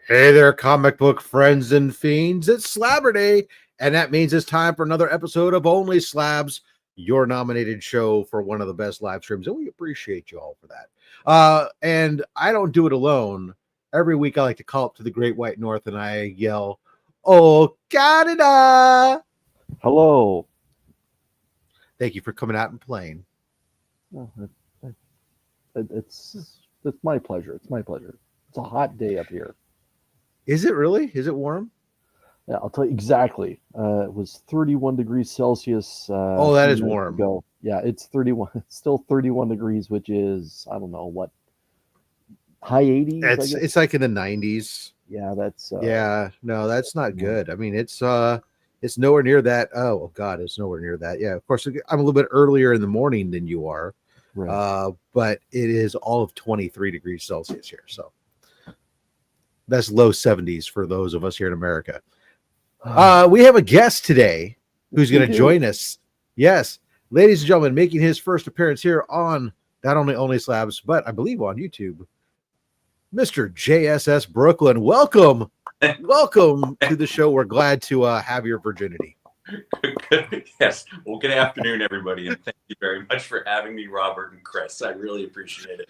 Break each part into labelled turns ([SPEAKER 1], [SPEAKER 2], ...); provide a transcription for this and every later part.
[SPEAKER 1] Hey there, comic book friends and fiends. It's Slabber Day, and that means it's time for another episode of Only Slabs, your nominated show for one of the best live streams, and we appreciate you all for that. And I don't do it alone. Every week I like to call up to the Great White North and I yell, "Oh, Canada!"
[SPEAKER 2] Hello.
[SPEAKER 1] Thank you for coming out and playing.
[SPEAKER 2] Oh, it's my pleasure. It's my pleasure. It's a hot day up here.
[SPEAKER 1] Is it really? Is it warm?
[SPEAKER 2] Yeah, I'll tell you exactly. It was 31 degrees Celsius.
[SPEAKER 1] That is warm.
[SPEAKER 2] Ago. Yeah, it's 31. It's still 31 degrees, which is, I don't know what, high 80s.
[SPEAKER 1] It's like in the 90s.
[SPEAKER 2] Yeah, that's.
[SPEAKER 1] No, that's not good. I mean, it's nowhere near that. Oh God, it's nowhere near that. Yeah, of course, I'm a little bit earlier in the morning than you are.
[SPEAKER 2] Right.
[SPEAKER 1] But it is all of 23 degrees Celsius here. So that's low 70s for those of us here in America. We have a guest today who's going to join us. Yes, ladies and gentlemen, making his first appearance here on not only OnlySlabs, but I believe on YouTube, Mr. JSS Brooklyn. Welcome. Welcome to the show. We're glad to have your virginity.
[SPEAKER 3] Yes. Well, good afternoon, everybody, and thank you very much for having me, Robert and Chris. I really appreciate it.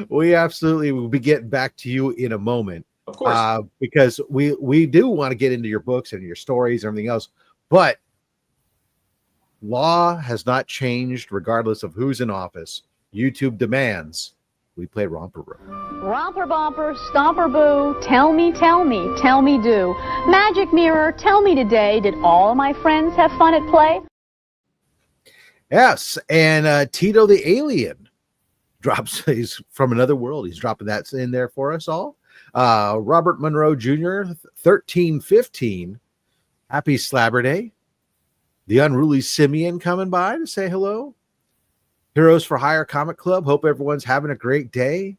[SPEAKER 1] We absolutely will be getting back to you in a moment.
[SPEAKER 3] Of course.
[SPEAKER 1] Because we do want to get into your books and your stories and everything else, but law has not changed regardless of who's in office. YouTube demands we play Romper Room.
[SPEAKER 4] Romper bumper, stomper boo, tell me, do. Magic mirror, tell me today, did all of my friends have fun at play?
[SPEAKER 1] Yes, and Tito the Alien drops, he's from another world. He's dropping that in there for us all. Robert Monroe Jr., 1315. Happy Slabber Day. The Unruly Simeon coming by to say hello. Heroes for Hire Comic Club. Hope everyone's having a great day.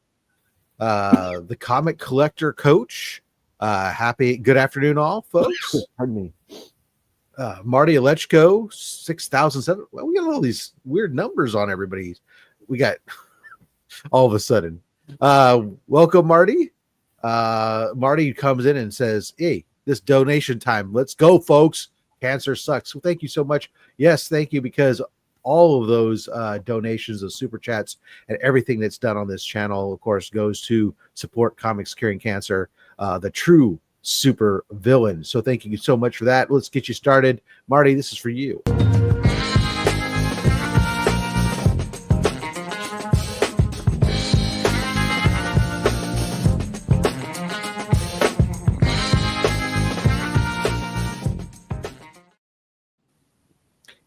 [SPEAKER 1] The Comic Collector Coach. Good afternoon, all folks.
[SPEAKER 2] Pardon me.
[SPEAKER 1] Marty Alechko, 6,007. Well, we got all these weird numbers on everybody. We got all of a sudden. Welcome, Marty. Marty comes in and says, "Hey, this donation time. Let's go, folks. Cancer sucks." So thank you so much. Yes, thank you, because all of those donations, the super chats, and everything that's done on this channel, of course, goes to support Comics Curing Cancer, the true super villain. So thank you so much for that. Let's get you started. Marty, this is for you.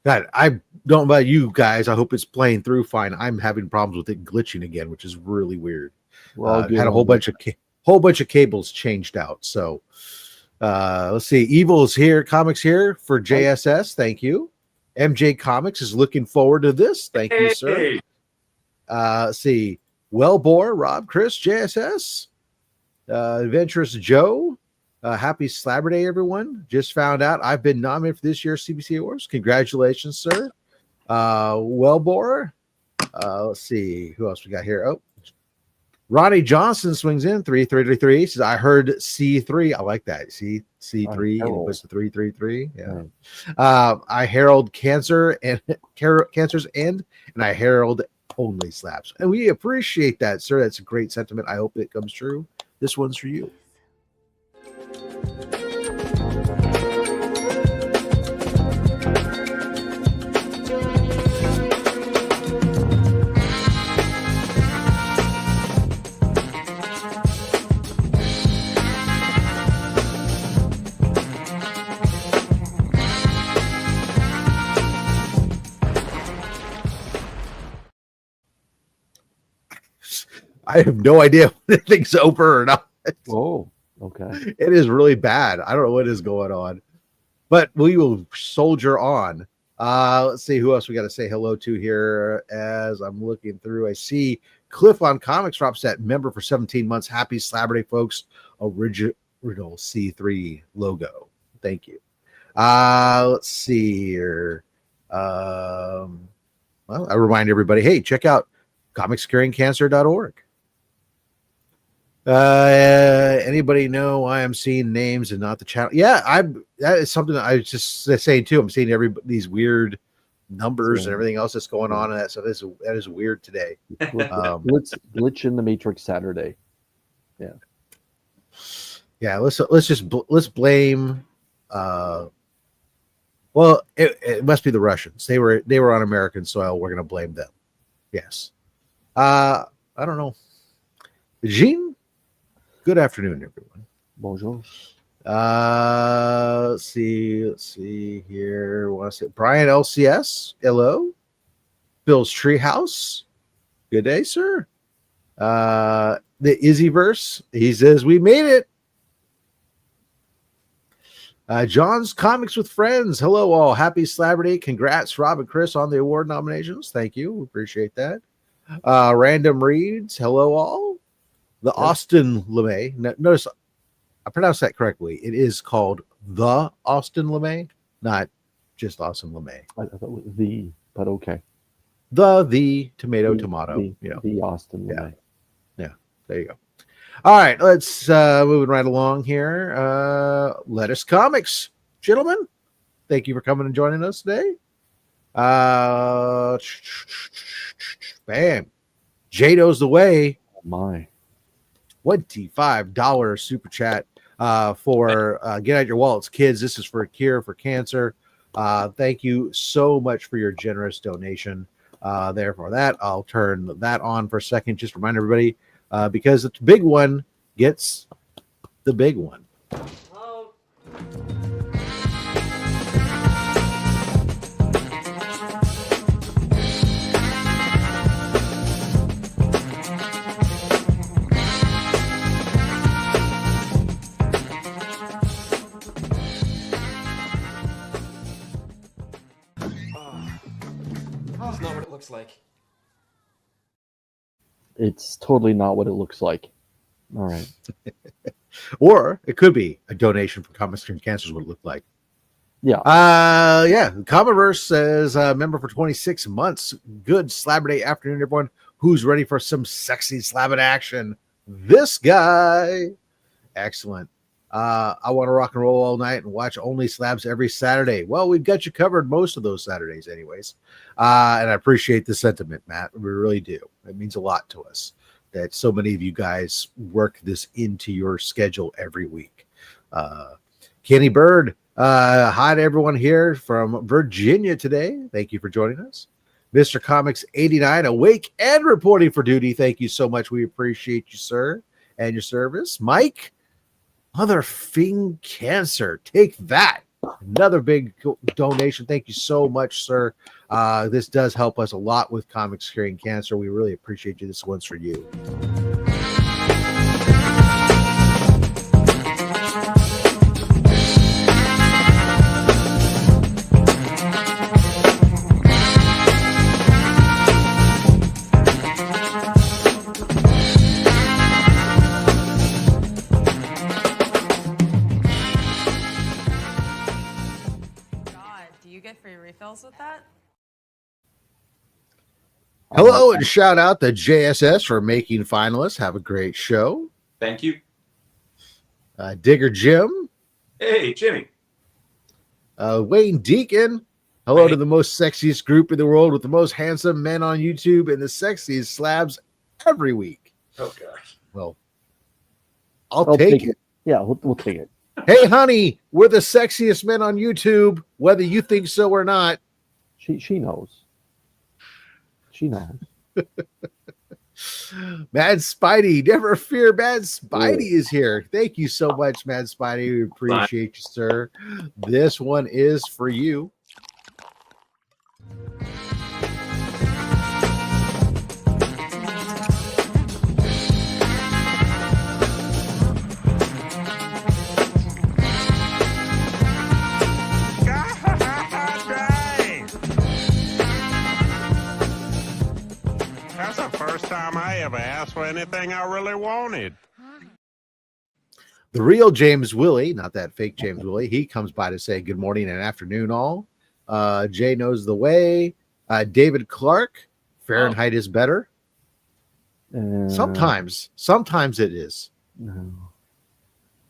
[SPEAKER 1] God, I don't know about you guys. I hope it's playing through fine. I'm having problems with it glitching again, which is really weird. Had a whole bunch of cables changed out. So let's see. Evil's here, comics here for JSS. Thank you. MJ Comics is looking forward to this. Thank you, sir. Let's see. Wellbore, Rob, Chris, JSS, Adventurous Joe. Happy Slabber Day, everyone. Just found out I've been nominated for this year's CBC Awards. Congratulations, sir. Wellbore. Let's see. Who else we got here? Oh, Ronnie Johnson swings in 333. Says, I heard C3. I like that. C3. And it was the 333. Yeah. I herald cancer and cancer's end, and I herald only slabs. And we appreciate that, sir. That's a great sentiment. I hope it comes true. This one's for you. I have no idea if the thing's over or not.
[SPEAKER 2] Oh, okay.
[SPEAKER 1] It is really bad. I don't know what is going on, but we will soldier on. Let's see who else we got to say hello to here. As I'm looking through, I see Cliff on Comics drops that member for 17 months. Happy Slabber Day, folks. Original C3 logo. Thank you. Let's see here. Well, I remind everybody, hey, check out comicscuringcancer.org. Anybody know why I'm seeing names and not the channel? Yeah, that is something that I was just saying too. I'm seeing these weird numbers and everything else that's going on, and that is weird today.
[SPEAKER 2] Glitch in the Matrix Saturday.
[SPEAKER 1] Yeah, let's blame. Well, it must be the Russians. They were on American soil. We're gonna blame them. Yes. I don't know. Jean, good afternoon, everyone.
[SPEAKER 2] Bonjour.
[SPEAKER 1] Let's see here. Want to say Brian LCS? Hello. Bill's Treehouse. Good day, sir. The Izzyverse. He says we made it. John's Comics with Friends. Hello, all. Happy Slabber Day. Congrats, Rob and Chris, on the award nominations. Thank you. We appreciate that. Random Reads. Hello, all. The Austin LeMay. Notice I pronounced that correctly. It is called the Austin LeMay, not just Austin LeMay.
[SPEAKER 2] I thought it was the, but okay.
[SPEAKER 1] The tomato.
[SPEAKER 2] The Austin LeMay.
[SPEAKER 1] Yeah. There you go. All right, let's moving right along here. Lettuce Comics, gentlemen. Thank you for coming and joining us today. Bam. Jado's the way.
[SPEAKER 2] My
[SPEAKER 1] $25 super chat for Get Out Your Wallets, kids. This is for a cure for cancer. Thank you so much for your generous donation. Therefore, that I'll turn that on for a second. Just remind everybody, because the big one gets the big one.
[SPEAKER 5] Oh. That's not what it looks like.
[SPEAKER 2] It's totally not what it looks like. All right.
[SPEAKER 1] Or it could be a donation for Comics and Cancers, what it looked like.
[SPEAKER 2] Yeah.
[SPEAKER 1] Comiverse says member for 26 months. Good Slabber Day afternoon, everyone. Who's ready for some sexy slabbing action? This guy. Excellent. I want to rock and roll all night and watch OnlySlabs every Saturday. Well, we've got you covered most of those Saturdays anyways. And I appreciate the sentiment, Matt. We really do. It means a lot to us that so many of you guys work this into your schedule every week. Kenny Bird, hi to everyone here from Virginia today. Thank you for joining us. Mr. Comics 89, awake and reporting for duty. Thank you so much. We appreciate you, sir, and your service. Mike, Mother Fing Cancer, take that. Another big donation. Thank you so much, sir. This does help us a lot with Comics Curing Cancer. We really appreciate you. This one's for you.
[SPEAKER 5] Free refills with that?
[SPEAKER 1] Hello, and shout out to JSS for making finalists. Have a great show.
[SPEAKER 3] Thank you.
[SPEAKER 1] Digger Jim.
[SPEAKER 3] Hey, Jimmy.
[SPEAKER 1] Wayne Deacon. Hello to the most sexiest group in the world with the most handsome men on YouTube and the sexiest slabs every week.
[SPEAKER 3] Oh, gosh.
[SPEAKER 1] Well, I'll take it.
[SPEAKER 2] Yeah, we'll take it.
[SPEAKER 1] Hey, honey, we're the sexiest men on YouTube, whether you think so or not.
[SPEAKER 2] She knows. She knows.
[SPEAKER 1] Mad Spidey, never fear. Mad Spidey is here. Thank you so much, Mad Spidey. We appreciate you, sir. This one is for you.
[SPEAKER 6] Time I ever asked for anything I really wanted.
[SPEAKER 1] The real James Willie, not that fake James Willie, he comes by to say good morning and afternoon all. Jay knows the way. David Clark, Fahrenheit is better. Sometimes it is.
[SPEAKER 2] No.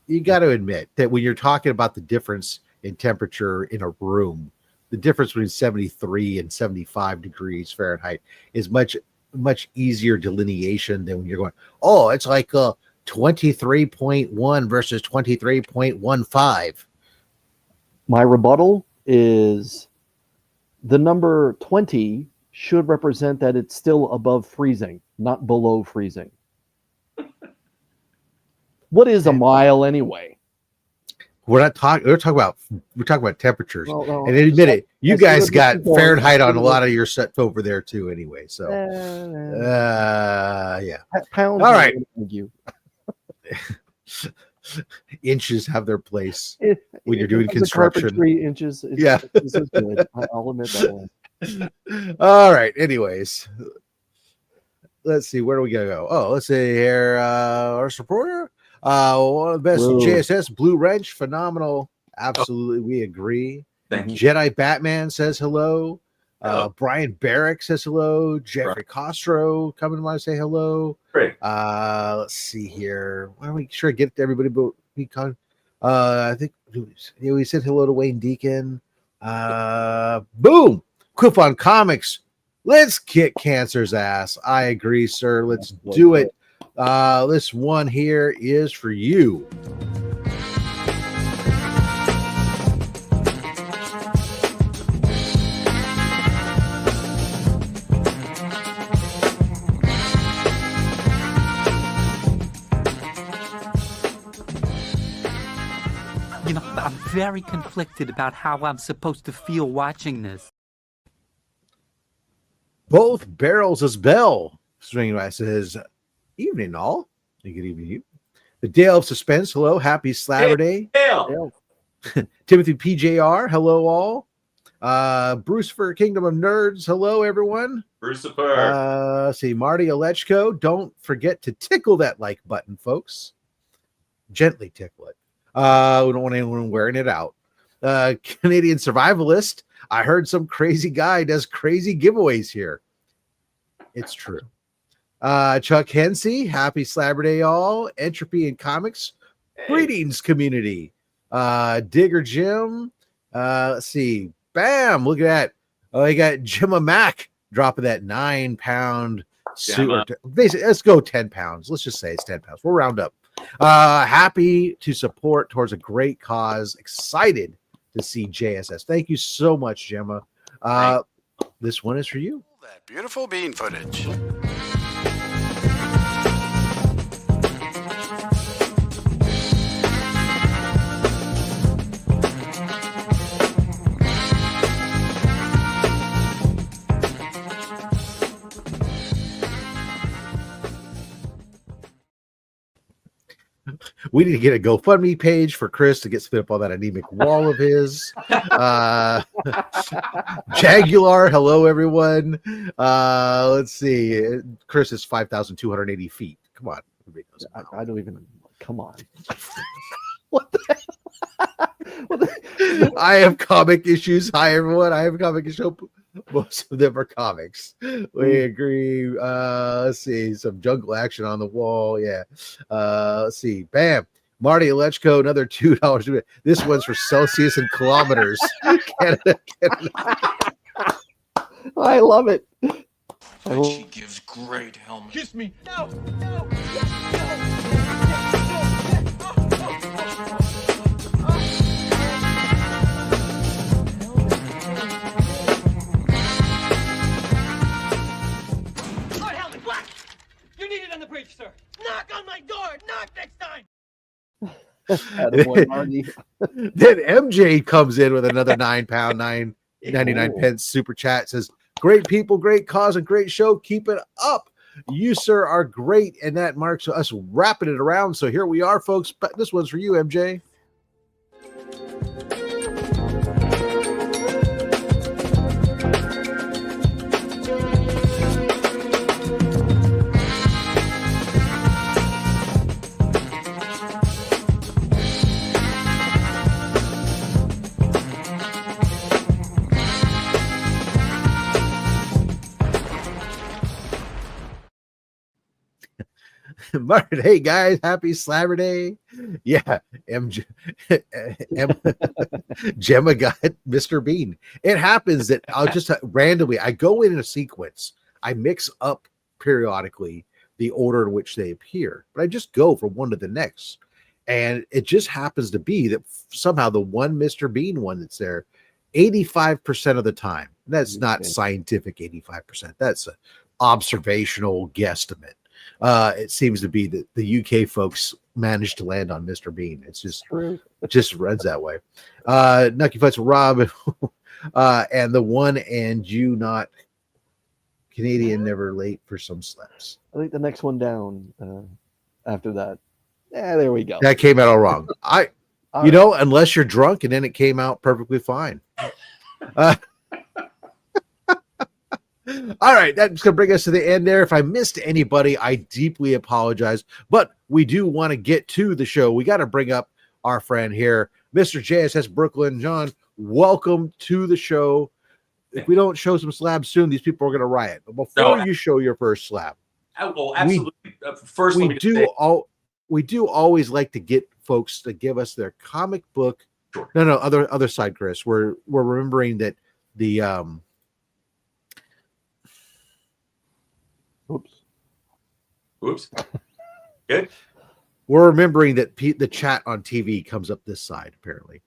[SPEAKER 1] You got to admit that when you're talking about the difference in temperature in a room, the difference between 73 and 75 degrees Fahrenheit is much easier delineation than when you're going, oh, it's like 23.1 versus 23.15.
[SPEAKER 2] My rebuttal is the number 20 should represent that it's still above freezing, not below freezing. What is a mile anyway?
[SPEAKER 1] We're talking about temperatures.
[SPEAKER 2] Well, no,
[SPEAKER 1] and admit it, you
[SPEAKER 2] I see
[SPEAKER 1] guys
[SPEAKER 2] where
[SPEAKER 1] got
[SPEAKER 2] this is going.
[SPEAKER 1] Fahrenheit
[SPEAKER 2] I see
[SPEAKER 1] on a
[SPEAKER 2] where-
[SPEAKER 1] lot of your stuff over there too anyway. So yeah.
[SPEAKER 2] Pounds.
[SPEAKER 1] All right.
[SPEAKER 2] You.
[SPEAKER 1] Inches have their place
[SPEAKER 2] When
[SPEAKER 1] you're doing construction.
[SPEAKER 2] carpentry, inches.
[SPEAKER 1] Yeah.
[SPEAKER 2] This is good. I'll admit that one.
[SPEAKER 1] All right. Anyways, let's see. Where do we gotta go? Oh, let's see here. Our supporter, one of the best
[SPEAKER 2] Whoa.
[SPEAKER 1] JSS Blue Wrench, phenomenal. Absolutely, we agree.
[SPEAKER 3] Thank you.
[SPEAKER 1] Jedi Batman says hello.
[SPEAKER 3] Hello.
[SPEAKER 1] Brian Barrick says hello. Jeffrey Castro coming to mind to say hello.
[SPEAKER 3] Great.
[SPEAKER 1] Let's see here. Why don't we sure get to everybody? But I think we said hello to Wayne Deacon. Boom. Quiffon Comics. Let's kick cancer's ass. I agree, sir. Let's do it. This one here is for you.
[SPEAKER 7] You know, I'm very conflicted about how I'm supposed to feel watching this.
[SPEAKER 1] Both barrels as bell. Swinging by says, evening all. Good evening you. The Dale of Suspense. Hello. Happy Slabber Day.
[SPEAKER 3] Hail.
[SPEAKER 1] Timothy PJR. Hello all. Bruce for Kingdom of Nerds. Hello everyone.
[SPEAKER 3] Brucifer.
[SPEAKER 1] See Marty Alechko. Don't forget to tickle that like button, folks. Gently tickle it. We don't want anyone wearing it out. Canadian Survivalist. I heard some crazy guy does crazy giveaways here. It's true. Chuck Hensey, happy Slabber Day, all. Entropy in Comics. Greetings, community. Digger Jim. Let's see. Bam! Look at that. Oh, you got Gemma Mack dropping that 9-pound suit. Basically, let's go 10 pounds. Let's just say it's 10 pounds. We'll round up. Happy to support towards a great cause. Excited to see JSS. Thank you so much, Gemma. This one is for you.
[SPEAKER 8] That beautiful bean footage.
[SPEAKER 1] We need to get a GoFundMe page for Chris to get spit up on that anemic wall of his. Jaguar, hello everyone. Let's see. Chris is 5,280 feet. Come on.
[SPEAKER 2] I don't even. Come on. What the? What the?
[SPEAKER 1] I have comic issues. Hi everyone. I have comic issues. Most of them are comics. We agree. Let's see. Some jungle action on the wall. Yeah. Let's see. Bam. Marty Alechko, another $2. This one's for Celsius and kilometers. Canada.
[SPEAKER 2] I love it.
[SPEAKER 5] She gives great helmet. Kiss me. No.
[SPEAKER 9] Lord Helmet Black! You're needed on the bridge, sir. Knock on my door. Knock next time.
[SPEAKER 2] Attaboy, Marty.
[SPEAKER 1] Then MJ comes in with another 9-pound, 9.99 pence super chat. Says, great people, great cause, and great show. Keep it up. You, sir, are great. And that marks us wrapping it around. So here we are, folks. But this one's for you, MJ. Martin, hey guys, happy Slabber Day. Yeah, Gemma got Mr. Bean. It happens that I'll just randomly, I go in a sequence. I mix up periodically the order in which they appear, but I just go from one to the next. And it just happens to be that somehow the one Mr. Bean one that's there 85% of the time. That's not scientific 85%. That's an observational guesstimate. It seems to be that the UK folks managed to land on Mr. Bean. It's just true. It just runs that way. Nucky Fights with Rob and the one and you not Canadian never late for some slaps.
[SPEAKER 2] I think the next one down after that. Yeah, there we go.
[SPEAKER 1] That came out all wrong. Unless you're drunk, and then it came out perfectly fine. All right, that's going to bring us to the end there. If I missed anybody, I deeply apologize. But we do want to get to the show. We got to bring up our friend here, Mr. JSS Brooklyn. John, welcome to the show. If we don't show some slabs soon, these people are going to riot. But before you show your first slab,
[SPEAKER 3] absolutely. First,
[SPEAKER 1] we do always like to get folks to give us their comic book.
[SPEAKER 3] Sure.
[SPEAKER 1] No, other side, Chris. We're remembering that the
[SPEAKER 3] Oops. Good.
[SPEAKER 1] We're remembering that the chat on TV comes up this side, apparently.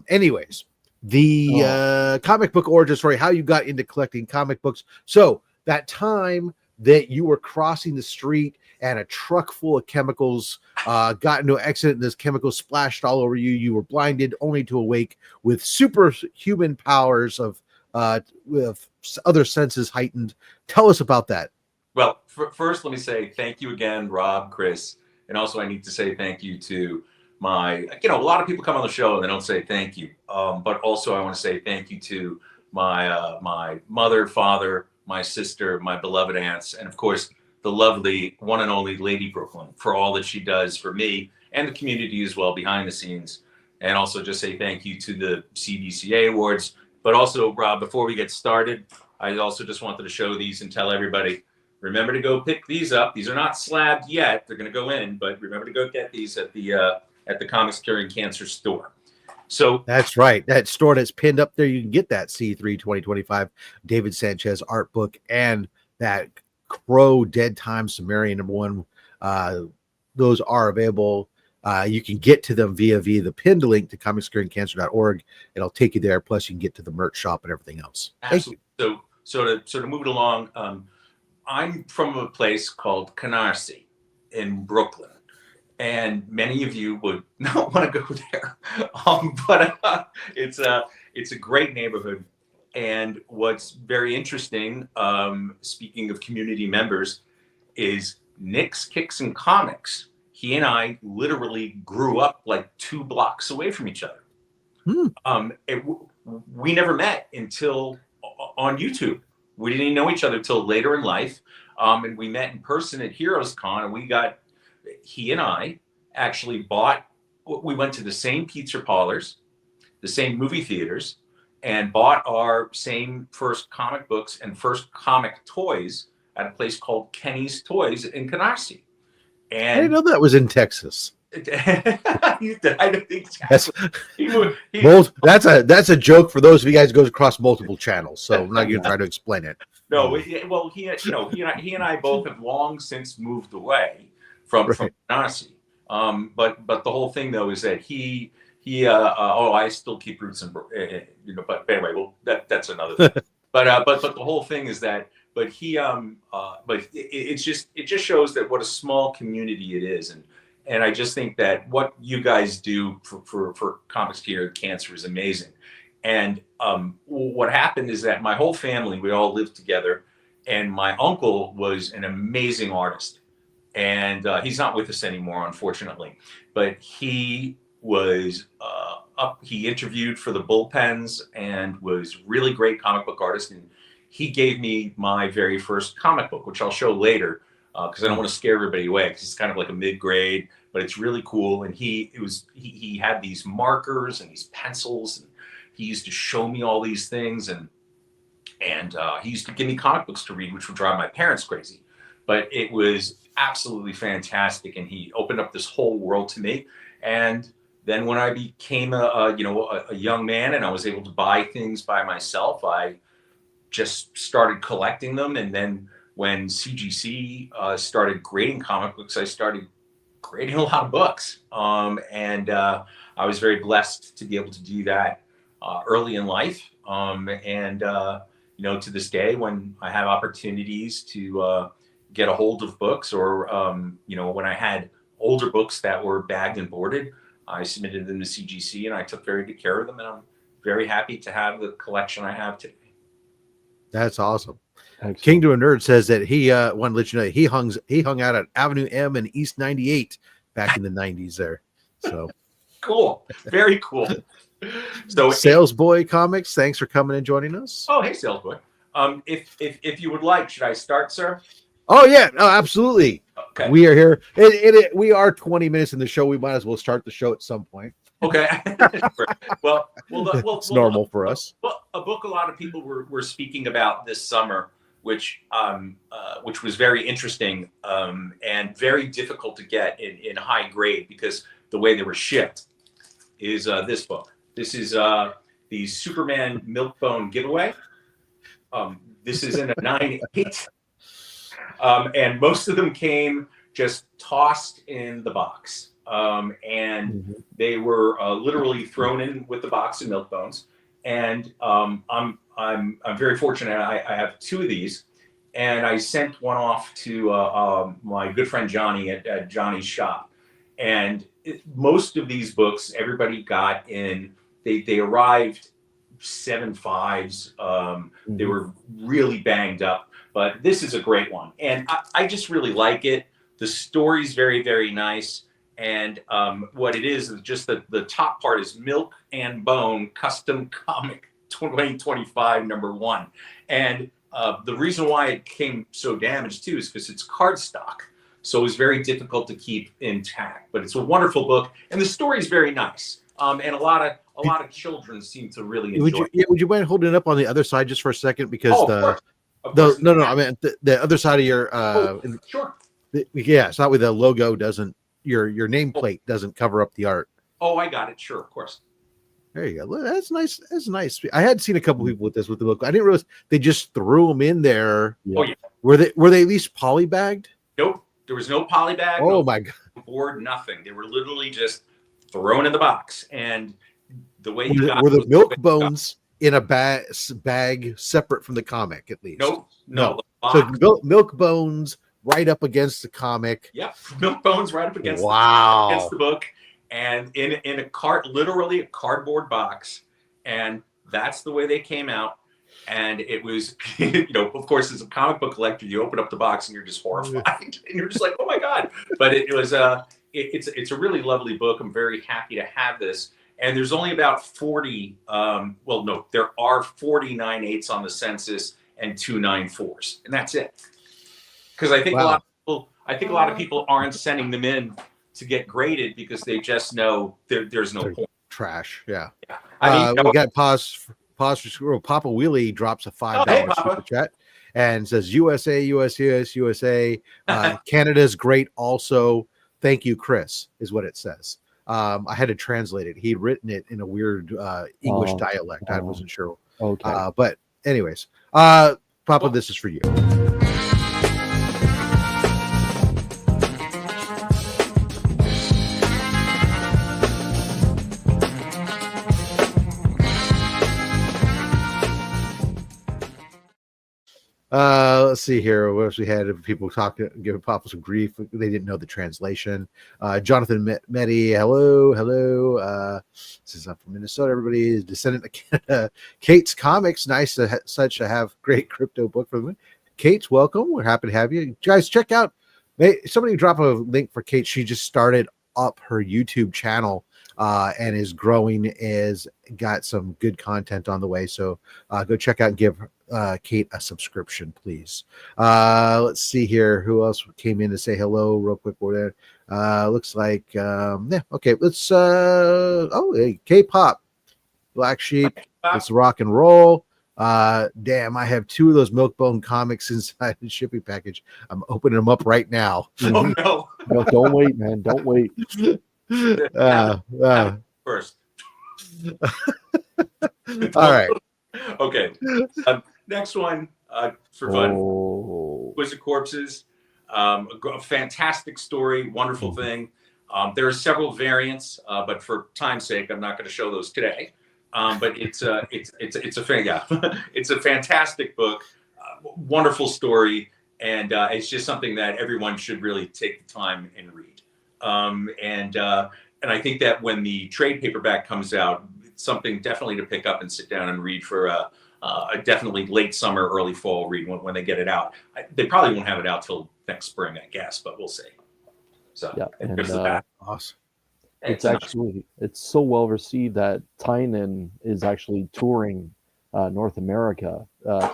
[SPEAKER 1] Anyways, the comic book origin story, how you got into collecting comic books. So that time that you were crossing the street and a truck full of chemicals got into an accident and those chemicals splashed all over you. You were blinded only to awake with superhuman powers of with other senses heightened. Tell us about that.
[SPEAKER 3] Well, first, let me say thank you again, Rob, Chris. And also I need to say thank you to my, a lot of people come on the show and they don't say thank you. But also I want to say thank you to my my mother, father, my sister, my beloved aunts, and of course, the lovely one and only Lady Brooklyn for all that she does for me and the community as well behind the scenes. And also just say thank you to the CBCA Awards. But also, Rob, before we get started, I also just wanted to show these and tell everybody, remember to go pick these up. These are not slabbed yet. They're going to go in, but remember to go get these at the Comics Curing Cancer store. So
[SPEAKER 1] that's right. That store that's pinned up there, you can get that C3 2025 David Sanchez art book and that Crow Dead Time Sumerian #1. Those are available. You can get to them via the pinned link to comicscuringcancer.org. It'll take you there. Plus, you can get to the merch shop and everything else.
[SPEAKER 3] Absolutely. Thank you. So to move it along, I'm from a place called Canarsie in Brooklyn. And many of you would not want to go there, but it's a great neighborhood. And what's very interesting, speaking of community members, is Nick's Kicks and Comics. He and I literally grew up like 2 blocks away from each other. We never met until on YouTube. We didn't even know each other till later in life, and we met in person at Heroes Con, and he and I actually we went to the same pizza parlors, the same movie theaters, and bought our same first comic books and first comic toys at a place called Kenny's Toys in Canarsie. And
[SPEAKER 1] I didn't know that was in Texas.
[SPEAKER 3] I don't think
[SPEAKER 1] that's a joke for those of you guys who goes across multiple channels. So I'm not going to try to explain it.
[SPEAKER 3] No, well, he and I both have long since moved away from Canarsie. But the whole thing though is that I still keep roots in, but anyway, well, that's another thing. But the whole thing is that, but it just shows that what a small community it is. And I just think that what you guys do for Comics Curing Cancer is amazing. And what happened is that my whole family, we all lived together, and my uncle was an amazing artist. And he's not with us anymore, unfortunately. But he was he interviewed for the Bullpens and was really great comic book artist. And he gave me my very first comic book, which I'll show later because I don't want to scare everybody away, because it's kind of like a mid-grade, but it's really cool. And he had these markers and these pencils, and he used to show me all these things, and he used to give me comic books to read, which would drive my parents crazy. but it was absolutely fantastic. And he opened up this whole world to me. And then when I became a young man and I was able to buy things by myself, I just started collecting them. And then when CGC started grading comic books, I started grading a lot of books. And I was very blessed to be able to do that early in life. To this day, when I have opportunities to get a hold of books, or when I had older books that were bagged and boarded, I submitted them to CGC, and I took very good care of them. And I'm very happy to have the collection I have today.
[SPEAKER 1] That's awesome.
[SPEAKER 2] Excellent.
[SPEAKER 1] Kingdom of Nerd says that he wanted to let you know he hung out at Avenue M and East 98 back in the 90s there. So
[SPEAKER 3] cool. Very cool. So
[SPEAKER 1] Sales Boy Comics, thanks for coming and joining us.
[SPEAKER 3] Oh, hey, Sales Boy. If you would like, should I start, sir?
[SPEAKER 1] Oh yeah, no, absolutely.
[SPEAKER 3] Okay.
[SPEAKER 1] We are here. We are 20 minutes in the show. We might as well start the show at some point.
[SPEAKER 3] Okay. well,
[SPEAKER 1] it's normal for us.
[SPEAKER 3] Well, a book a lot of people were speaking about this summer, which was very interesting and very difficult to get in high grade because the way they were shipped, is this book. This is the Superman Milkbone giveaway. This is in a 9/8, and most of them came just tossed in the box. And they were literally thrown in with the box of milk bones. And I'm very fortunate. I have 2 of these, and I sent one off to my good friend Johnny at Johnny's shop. And most of these books, everybody got in. They arrived 7.5s. They were really banged up, but this is a great one, and I just really like it. The story's very, very nice. And what it is just the top part is Milk and Bone Custom Comic 2025 #1. And the reason why it came so damaged too is because it's cardstock. So it was very difficult to keep intact. But it's a wonderful book, and the story is very nice. And a lot of children seem to really enjoy it.
[SPEAKER 1] Would you mind holding it up on the other side just for a second? Because
[SPEAKER 3] no,
[SPEAKER 1] I mean the other side of your
[SPEAKER 3] sure.
[SPEAKER 1] Yeah, it's not where the logo doesn't. Your nameplate doesn't cover up the art.
[SPEAKER 3] Oh, I got it. Sure, of course.
[SPEAKER 1] There you go. That's nice. That's nice. I had seen a couple people with the book. I didn't realize they just threw them in there.
[SPEAKER 3] Oh yeah.
[SPEAKER 1] Were they at least polybagged?
[SPEAKER 3] Nope. There was no polybag.
[SPEAKER 1] Oh my god.
[SPEAKER 3] Board, nothing. They were literally just thrown in the box. And the way
[SPEAKER 1] were the milk bones in a bag separate from the comic at least?
[SPEAKER 3] No.
[SPEAKER 1] So milk bones right up against the comic.
[SPEAKER 3] Yep, milk bones right up against against the book, and in a literally a cardboard box, and that's the way they came out. And it was, of course, as a comic book collector, you open up the box and you're just horrified, and you're just like, oh my god! But it was it's a really lovely book. I'm very happy to have this. And there's only about 40. There are 40 9/8s on the census and 2 9/4s, and that's it. Because I think a lot of people aren't sending them in to get graded because they just know there's no point.
[SPEAKER 1] Trash, yeah.
[SPEAKER 3] I mean,
[SPEAKER 1] we got pause for scroll. Papa Wheelie drops a $5 super chat and says USA, USA. Canada's great. Also, thank you, Chris, is what it says. I had to translate it. He'd written it in a weird English dialect. I wasn't sure.
[SPEAKER 2] Okay.
[SPEAKER 1] But anyways, Papa, this is for you. Let's see here. What else we had? People talking, giving Papa some grief. They didn't know the translation. Jonathan Meddy, hello. This is up from Minnesota. Everybody is descendant of Canada. Kate's Comics, nice to have great crypto book for them. Kate, welcome. We're happy to have you guys. Check out. Somebody drop a link for Kate. She just started up her YouTube channel. And is growing, is got some good content on the way. So go check out and give Kate a subscription, please. Let's see here. Who else came in to say hello real quick? Looks like, okay. Let's, hey, K-pop, Black Sheep. It's rock and roll. Damn, I have 2 of those Milkbone comics inside the shipping package. I'm opening them up right now.
[SPEAKER 3] Oh no!
[SPEAKER 2] No, don't wait, man. Don't wait.
[SPEAKER 3] First.
[SPEAKER 1] All right.
[SPEAKER 3] Okay. Next one for fun. Exquisite Corpses. A fantastic story, wonderful thing. There are several variants, but for time's sake, I'm not going to show those today. But it's a it's a fantastic book, wonderful story, and it's just something that everyone should really take the time and read. And I think that when the trade paperback comes out, it's something definitely to pick up and sit down and read for a definitely late summer, early fall read when they get it out. They probably won't have it out till next spring, I guess, but we'll see. So
[SPEAKER 2] yeah, and
[SPEAKER 1] awesome.
[SPEAKER 2] It's so well received that Tynan is actually touring North America,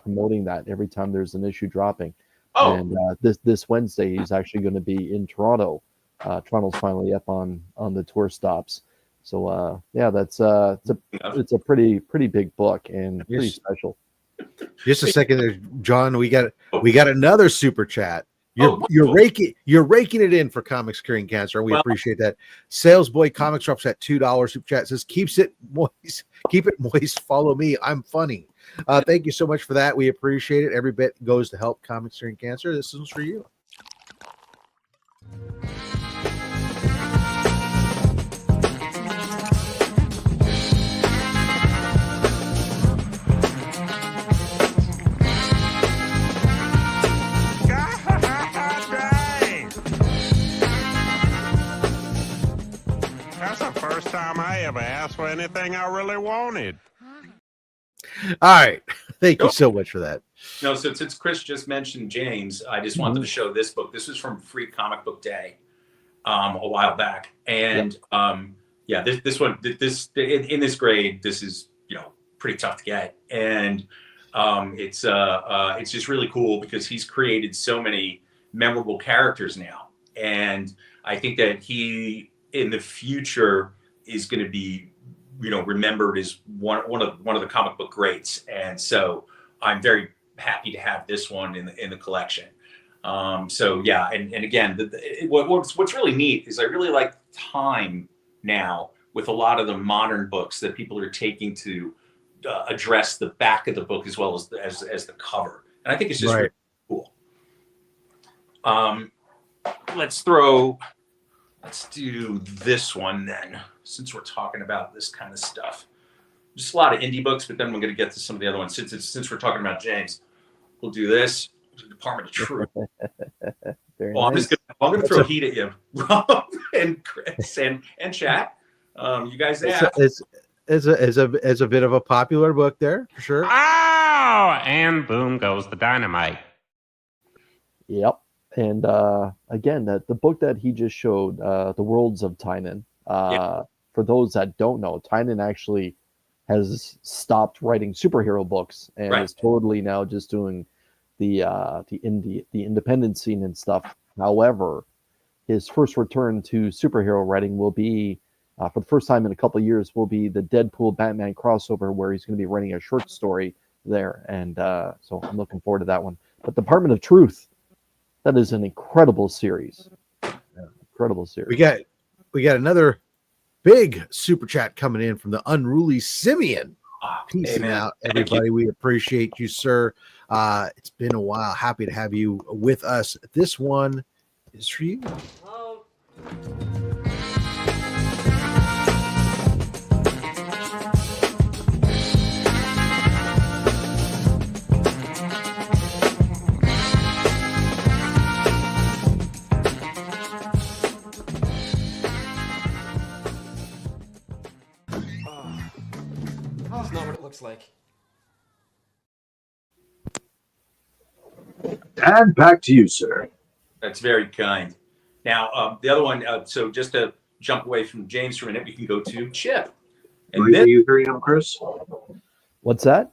[SPEAKER 2] promoting that every time there's an issue dropping.
[SPEAKER 3] Oh.
[SPEAKER 2] And this Wednesday he's actually going to be in Toronto. Toronto's finally up on the tour stops. So that's it's a pretty big book and pretty special.
[SPEAKER 1] Just a second there, John. We got another super chat. You're raking it in for Comics Curing Cancer, and we appreciate that. Sales Boy Comics drops at $2 super chat, says keep it moist. Follow me, I'm funny. Thank you so much for that. We appreciate it. Every bit goes to help Comics Curing Cancer. This is for you.
[SPEAKER 6] First time I ever asked for anything I really wanted.
[SPEAKER 1] All right. Thank you so much for that.
[SPEAKER 3] No, so since Chris just mentioned James, I just wanted to show this book. This was from Free Comic Book Day a while back. And this one, in this grade, this is, pretty tough to get. And it's just really cool because he's created so many memorable characters now. And I think that he, in the future, is going to be, remembered as one of the comic book greats, and so I'm very happy to have this one in the collection. And again, what's really neat is I really like time now with a lot of the modern books that people are taking to address the back of the book as well as the cover, and I think it's just really cool. Let's do this one then, since we're talking about this kind of stuff. Just a lot of indie books, but then we're going to get to some of the other ones. Since we're talking about James, we'll do this. Department of Truth. I'm going to throw heat at you, Rob and Chris and chat. You guys asked.
[SPEAKER 1] It's a bit of a popular book there, for sure.
[SPEAKER 6] Oh, and boom goes the dynamite.
[SPEAKER 2] Yep. And again, the book that he just showed, The Worlds of Tynan, for those that don't know, Tynan actually has stopped writing superhero books and is totally now just doing the independent scene and stuff. However, his first return to superhero writing will be, for the first time in a couple of years, will be the Deadpool Batman crossover, where he's going to be writing a short story there. And so I'm looking forward to that one. But Department of Truth, that is an incredible series. Incredible series.
[SPEAKER 1] We got another big super chat coming in from the Unruly Simeon. Peace out, everybody. We appreciate you, sir. It's been a while. Happy to have you with us. This one is for you.
[SPEAKER 9] That's not what it looks like.
[SPEAKER 10] And back to you, sir.
[SPEAKER 3] That's very kind. Now, the other one, so just to jump away from James for a minute, we can go to Chip. And
[SPEAKER 10] are you hearing him, Chris?
[SPEAKER 2] What's that?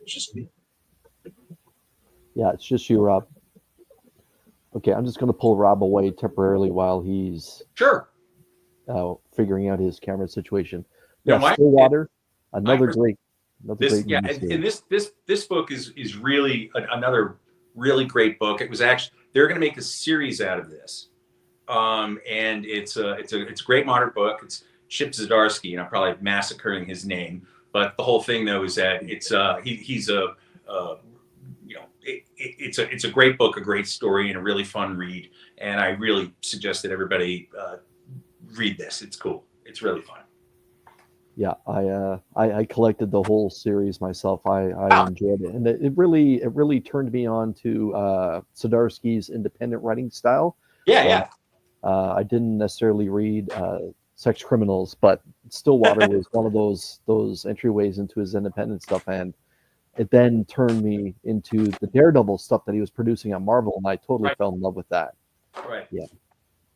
[SPEAKER 10] It's just me.
[SPEAKER 2] Yeah, it's just you, Rob. Okay, I'm just going to pull Rob away temporarily while he's figuring out his camera situation. Yeah, Stillwater, another great
[SPEAKER 3] This this book is really another really great book. It was actually they're going to make a series out of this, and it's a great modern book. It's Chip Zdarsky, and I'm probably massacring his name, but the whole thing though is that it's he's a it's a great book, a great story, and a really fun read. And I really suggest that everybody read this. It's cool. It's really fun.
[SPEAKER 2] Yeah, I collected the whole series myself. I enjoyed it, and it really turned me on to Zdarsky's independent writing style.
[SPEAKER 3] Yeah.
[SPEAKER 2] I didn't necessarily read Sex Criminals, but Stillwater was one of those entryways into his independent stuff, and it then turned me into the Daredevil stuff that he was producing at Marvel, and I totally fell in love with that.
[SPEAKER 3] Right.
[SPEAKER 2] Yeah.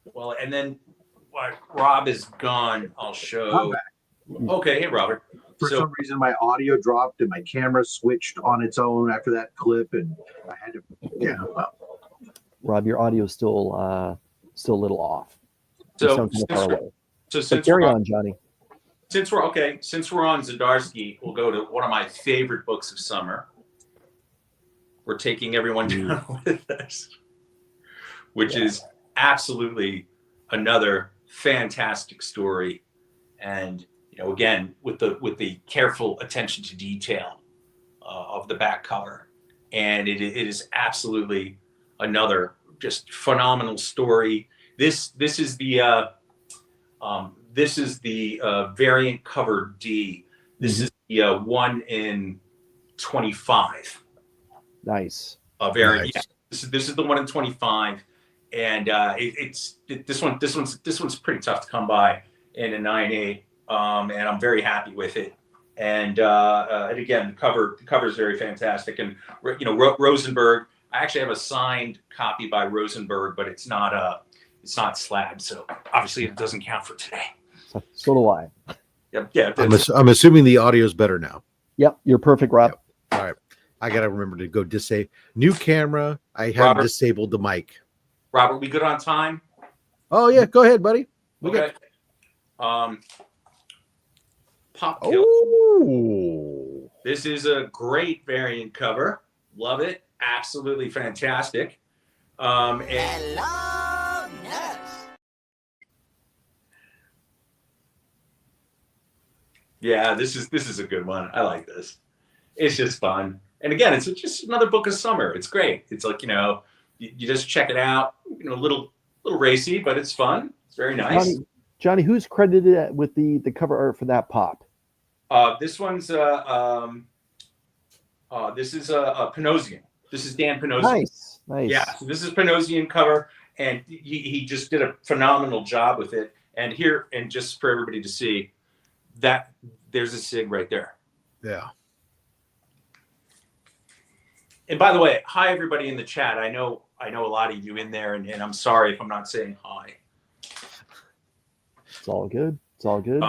[SPEAKER 3] Well, and then while Rob is gone, I'll show. Okay, hey Robert.
[SPEAKER 10] For some reason, my audio dropped and my camera switched on its own after that clip, and I had to. Yeah. Well.
[SPEAKER 2] Rob, your audio is still a little off.
[SPEAKER 3] So
[SPEAKER 2] carry on, Johnny.
[SPEAKER 3] Since we're on Zdarsky, we'll go to one of my favorite books of summer. We're taking everyone down with us, which is absolutely another fantastic story, and again with the careful attention to detail of the back cover, and it is absolutely another just phenomenal story. This is the variant cover D. This is the 1 in 25.
[SPEAKER 2] Nice.
[SPEAKER 3] Variant. Nice. Yeah. This is the 1 in 25, and this one's pretty tough to come by in a 9/8. And I'm very happy with it. And again, the cover is very fantastic. And Rosenberg. I actually have a signed copy by Rosenberg, but it's not slabs, so obviously it doesn't count for today.
[SPEAKER 2] So do I.
[SPEAKER 3] Yep. Yeah.
[SPEAKER 1] I'm assuming the audio is better now.
[SPEAKER 2] Yep, you're perfect, Rob.
[SPEAKER 1] Yep. All right. I gotta remember to go disable new camera. I haven't disabled the mic.
[SPEAKER 3] Robert, we good on time?
[SPEAKER 1] Oh yeah, go ahead, buddy.
[SPEAKER 3] Okay. Pop
[SPEAKER 1] Kill. Oh.
[SPEAKER 3] This is a great variant cover. Love it. Absolutely fantastic.
[SPEAKER 9] Hello, nuts.
[SPEAKER 3] Yeah, this is a good one. I like this. It's just fun. And again, it's just another book of summer. It's great. It's like, you just check it out. A little racy, but it's fun. It's very nice.
[SPEAKER 2] Johnny, who's credited with the cover art for that pop?
[SPEAKER 3] This one's this is Panosian. This is Dan Panosian.
[SPEAKER 2] Nice.
[SPEAKER 3] Yeah, so this is Panosian cover, and he just did a phenomenal job with it. And just for everybody to see, that there's a sig right there.
[SPEAKER 1] Yeah.
[SPEAKER 3] And by the way, hi everybody in the chat. I know a lot of you in there, and I'm sorry if I'm not saying hi.
[SPEAKER 2] It's all good. It's all good.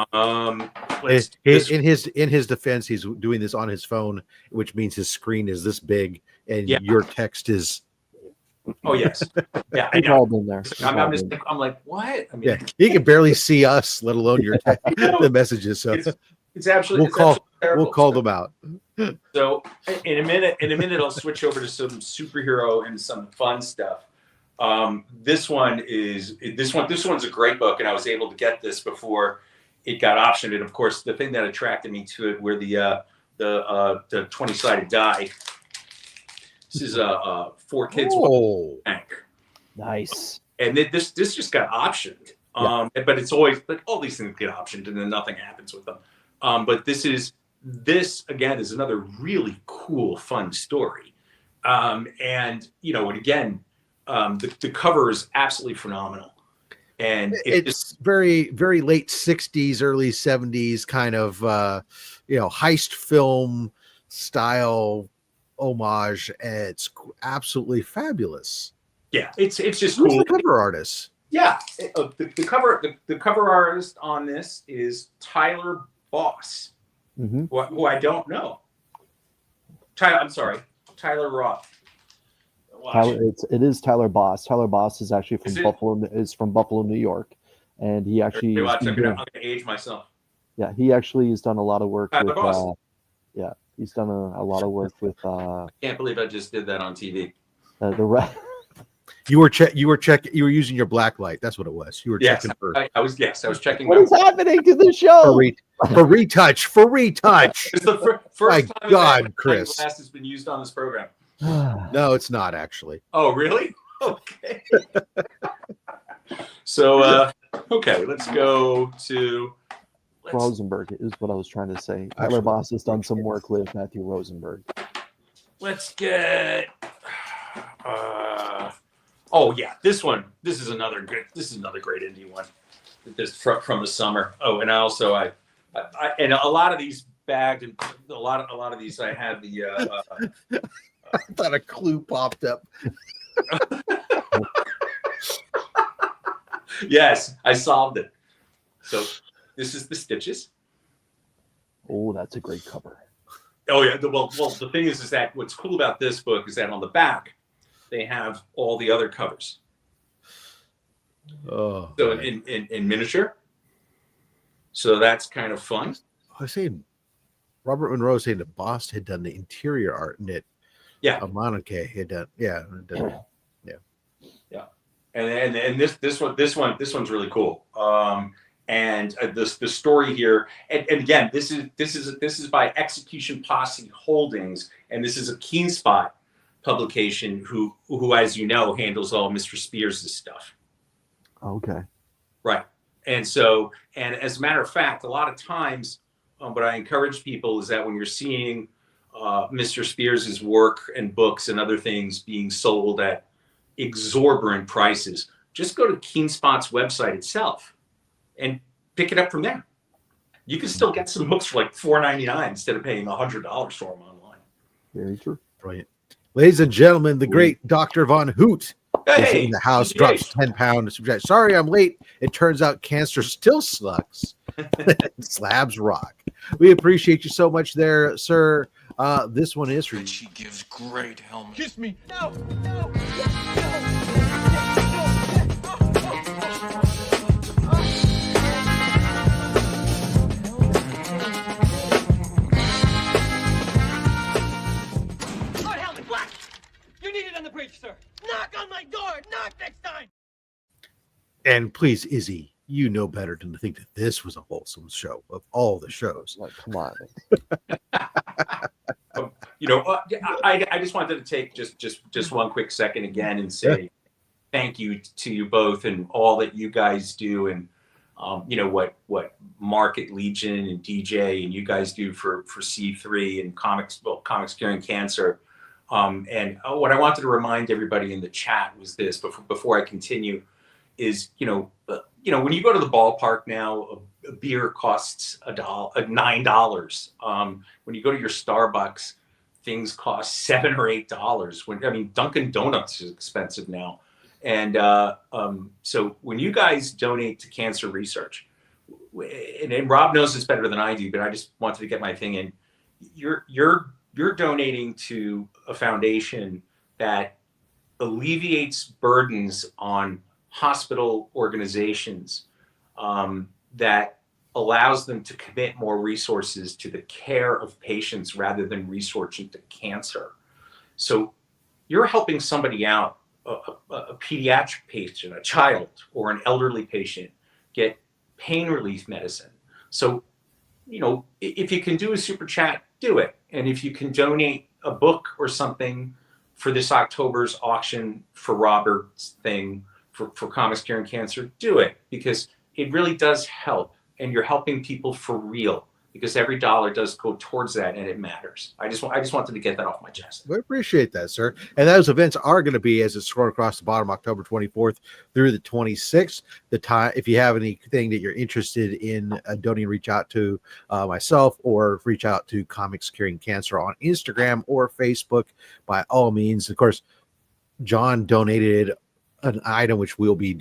[SPEAKER 1] In his defense, he's doing this on his phone, which means his screen is this big, and your text is.
[SPEAKER 3] Oh yes, yeah.
[SPEAKER 2] It's all been there.
[SPEAKER 3] I'm like, what? I mean,
[SPEAKER 1] he can barely see us, let alone the messages. So
[SPEAKER 3] it's absolutely.
[SPEAKER 1] We'll call them out.
[SPEAKER 3] So in a minute, I'll switch over to some superhero and some fun stuff. This one's a great book, and I was able to get this before it got optioned. And of course, the thing that attracted me to it were the 20-sided die. This is 4 kids. Bank.
[SPEAKER 2] Nice.
[SPEAKER 3] And this just got optioned. But it's always like all these things get optioned, and then nothing happens with them. But this again is another really cool, fun story. And again. The cover is absolutely phenomenal, and
[SPEAKER 1] it's very, very late 60s, early 70s kind of heist film style homage, and it's absolutely fabulous.
[SPEAKER 3] Yeah, it's just
[SPEAKER 1] Who's
[SPEAKER 3] cool.
[SPEAKER 1] The cover artist?
[SPEAKER 3] Yeah, the cover artist on this is Tyler Boss, who I don't know. Tyler Roth.
[SPEAKER 2] It is Tyler Boss. Tyler Boss is actually from Buffalo, New York, and he actually.
[SPEAKER 3] I'm gonna age myself.
[SPEAKER 2] Yeah, he actually has done a lot of work with Yeah, he's done a lot of work with.
[SPEAKER 3] Can't believe I just did that on TV.
[SPEAKER 1] You were using your black light. That's what it was. You were checking for.
[SPEAKER 3] I was checking.
[SPEAKER 2] What is happening to the show?
[SPEAKER 1] For retouch.
[SPEAKER 3] It's the first time
[SPEAKER 1] God, Chris.
[SPEAKER 3] glass has been used on this program.
[SPEAKER 1] No, it's not actually.
[SPEAKER 3] Oh, really? Okay. So, okay, let's go to
[SPEAKER 2] Rosenberg is what I was trying to say. Tyler Boss has done some work with Matthew Rosenberg.
[SPEAKER 3] Let's get. Oh yeah, this one. This is another great indie one. This from the summer. Oh, and I and a lot of these bagged, and a lot of these I had the.
[SPEAKER 1] I thought a clue popped up.
[SPEAKER 3] Yes, I solved it. So this is the Stitches.
[SPEAKER 2] Oh, that's a great cover.
[SPEAKER 3] Oh yeah. Well, the thing is that what's cool about this book is that on the back they have all the other covers.
[SPEAKER 1] Oh.
[SPEAKER 3] So in miniature. So that's kind of fun.
[SPEAKER 1] I was saying, Robert Monroe saying that Boss had done the interior art in it.
[SPEAKER 3] Yeah.
[SPEAKER 1] Monica had done. Yeah.
[SPEAKER 3] Yeah. And this one's really cool. And the story here, and again, this is by Execution Posse Holdings, and this is a Keen Spot publication who as you know handles all Mr. Spears' stuff.
[SPEAKER 2] Okay.
[SPEAKER 3] Right. And so, and as a matter of fact, a lot of times, what I encourage people is that when you're seeing Mr. Spears' work and books and other things being sold at exorbitant prices, just go to Keen Spot's website itself and pick it up from there. You can still get some books for like $4.99 instead of paying $100 for them online.
[SPEAKER 2] Very true.
[SPEAKER 1] Brilliant. Ladies and gentlemen, the great Dr. Von Hoot is in the house, drops 10 pounds. Sorry, I'm late. It turns out cancer still sucks. Slabs rock. We appreciate you so much there, sir. This one is for you.
[SPEAKER 5] She gives great helmet.
[SPEAKER 9] Kiss me. No. Lord Helmet Black! You're needed on the bridge, sir. Knock on my door. Knock next time.
[SPEAKER 1] And please, Izzy, you know better than to think that this was a wholesome show of all the shows.
[SPEAKER 2] Like, come on.
[SPEAKER 3] You know, I just wanted to take just one quick second again and say thank you to you both and all that you guys do, and you know what Market Legion and DJ and you guys do for C3 and comics curing cancer. And what I wanted to remind everybody in the chat was this before I continue is you know when you go to the ballpark now, a beer costs $9. When you go to your Starbucks, things cost $7 or $8. Dunkin' Donuts is expensive now, and so when you guys donate to cancer research, and Rob knows this better than I do, but I just wanted to get my thing in. You're donating to a foundation that alleviates burdens on hospital organizations, that allows them to commit more resources to the care of patients rather than researching to cancer. So you're helping somebody out, a pediatric patient, a child, or an elderly patient get pain relief medicine. So, you know, if you can do a super chat, do it. And if you can donate a book or something for this October's auction for Robert's thing for Comics Curing Cancer, do it, because it really does help, and you're helping people for real, because every dollar does go towards that, and it matters. I just wanted to get that off my chest.
[SPEAKER 1] We appreciate that, sir. And those events are going to be, as it's scrolled across the bottom, October 24th through the 26th. The time, if you have anything that you're interested in donating, reach out to myself or reach out to Comics Curing Cancer on Instagram or Facebook by all means. Of course, John donated an item which we'll be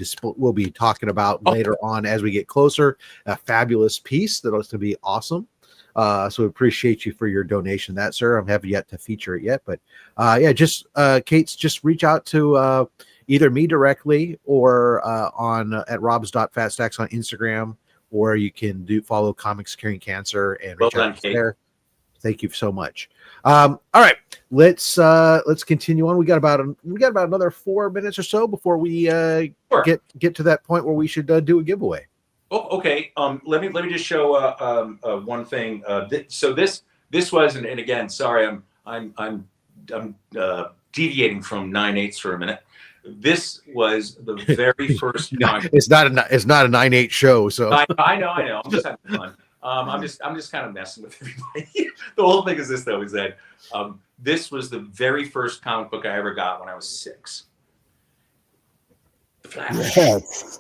[SPEAKER 1] talking about later on as we get closer. A fabulous piece that was to be awesome. So we appreciate you for your donation, that sir. I haven't yet to feature it yet, but just Kate's, just reach out to either me directly or on at robs.fatstacks on Instagram, or you can follow Comics Curing Cancer and reach out there. Thank you so much. All right, let's continue on. We got about another 4 minutes or so before we
[SPEAKER 3] Sure.
[SPEAKER 1] get to that point where we should do a giveaway.
[SPEAKER 3] Oh, okay. Let me just show one thing. So this was, and again, sorry, I'm deviating from 9/8 for a minute. This was the very first.
[SPEAKER 1] It's not a 9/8 show, so
[SPEAKER 3] I know. I'm just having fun. I'm just kind of messing with everybody. The whole thing is this, though, is that this was the very first comic book I ever got when I was 6. The Flash.
[SPEAKER 2] Yes.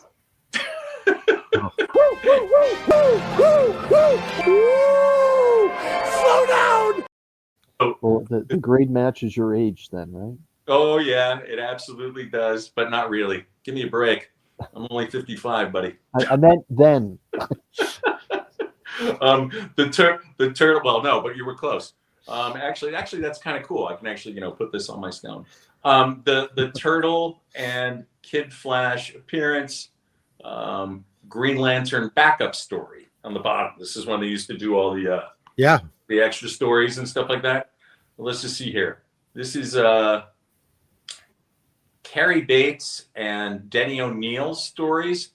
[SPEAKER 3] Slow down.
[SPEAKER 2] Well, the grade matches your age, then, right?
[SPEAKER 3] Oh yeah, it absolutely does, but not really. Give me a break. I'm only 55, buddy.
[SPEAKER 2] I meant then.
[SPEAKER 3] The turtle. Well, no, but you were close. Actually, that's kind of cool. I can actually, put this on my stone. The turtle and Kid Flash appearance, Green Lantern backup story on the bottom. This is when they used to do all the extra stories and stuff like that. Well, let's just see here. This is Carrie Bates and Denny O'Neill's stories,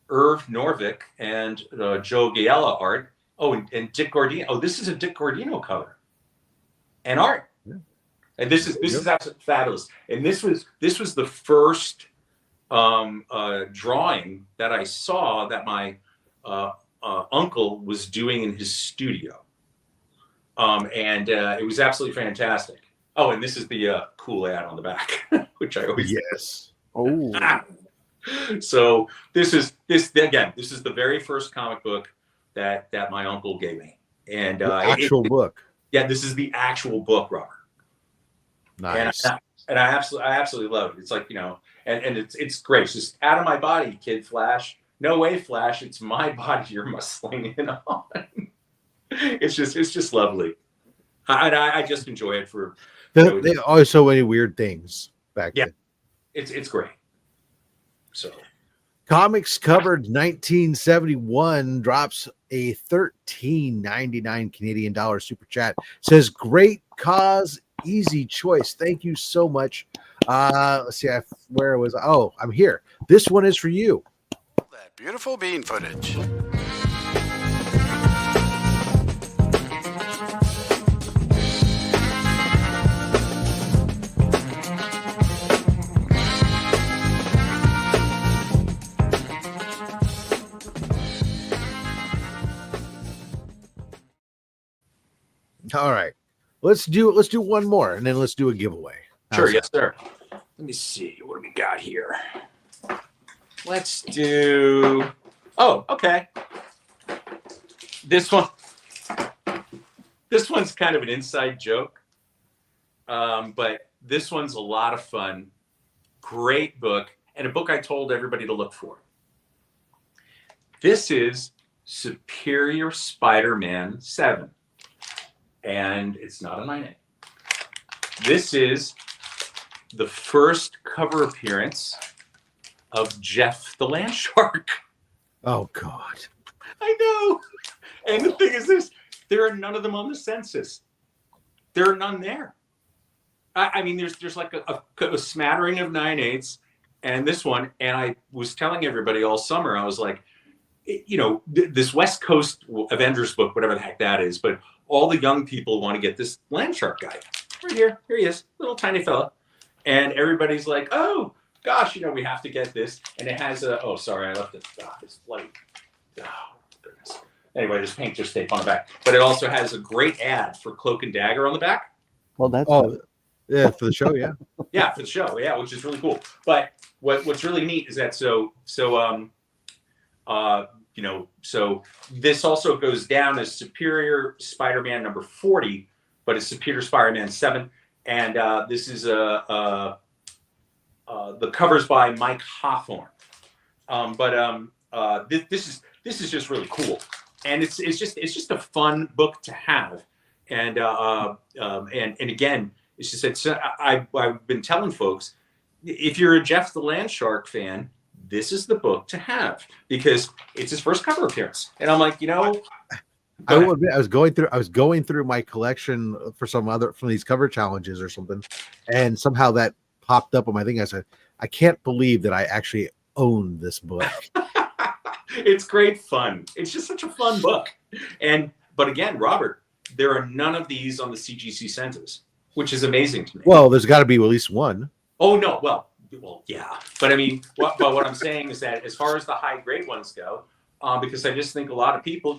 [SPEAKER 3] Irv Norvik and Joe Giella art. Oh, and Dick Gordino. Oh, this is a Dick Gordino cover and art. Yeah. And this is absolutely fabulous. And this was the first drawing that I saw that my uncle was doing in his studio. And it was absolutely fantastic. Oh, and this is the cool ad on the back, which I always
[SPEAKER 1] yes.
[SPEAKER 2] Oh.
[SPEAKER 3] So this is the very first comic book that my uncle gave me, and
[SPEAKER 1] actual book.
[SPEAKER 3] Yeah, this is the actual book, Robert.
[SPEAKER 1] Nice.
[SPEAKER 3] And I absolutely love it. It's like, and it's great. It's just out of my body, Kid Flash. No way, Flash. It's my body you're muscling in on. It's just lovely. I just enjoy it for.
[SPEAKER 1] They always so many weird things back then.
[SPEAKER 3] It's great. So,
[SPEAKER 1] Comics Covered 1971 drops a $13.99 Canadian dollar super chat. Says great cause, easy choice. Thank you so much. Let's see where was. Oh, I'm here. This one is for you.
[SPEAKER 8] That beautiful bean footage.
[SPEAKER 1] All right, let's do one more, and then let's do a giveaway.
[SPEAKER 3] Sure, yes, sir. Let me see what do we got here. Let's do. Oh, okay. This one's kind of an inside joke, but this one's a lot of fun. Great book, and a book I told everybody to look for. This is Superior Spider-Man 7. And it's not in my name. This is the first cover appearance of Jeff the Land Shark.
[SPEAKER 1] Oh, God.
[SPEAKER 3] I know. And the thing is this, there are none of them on the census. There are none there. I mean, there's like a smattering of 9/8 and this one. And I was telling everybody all summer, I was like, this West Coast Avengers book, whatever the heck that is, but all the young people want to get this land shark guy. Right here he is, little tiny fella. And everybody's like, oh, gosh, we have to get this. And it has a, oh, sorry, I left it. It's bloody, oh, goodness. Anyway, there's paint just tape on the back. But it also has a great ad for Cloak and Dagger on the back.
[SPEAKER 2] Well, that's
[SPEAKER 1] yeah, for the show, yeah.
[SPEAKER 3] Yeah, for the show, yeah, which is really cool. But what's really neat is that so this also goes down as Superior Spider-Man number 40, but it's Superior Spider-Man 7, and this is the covers by Mike Hawthorne. This is just really cool, and it's just a fun book to have, and again, it's just I've been telling folks, if you're a Jeff the Land Shark fan, this is the book to have because it's his first cover appearance. And I'm like,
[SPEAKER 1] I will admit, I was going through my collection for from these cover challenges or something, and somehow that popped up on my thing. I said, I can't believe that I actually own this book.
[SPEAKER 3] It's great fun. It's just such a fun book. But again, Robert, there are none of these on the CGC centers, which is amazing to me.
[SPEAKER 1] Well, there's got to be at least one.
[SPEAKER 3] Oh no, well, yeah. But I mean, what I'm saying is that as far as the high grade ones go, because I just think a lot of people,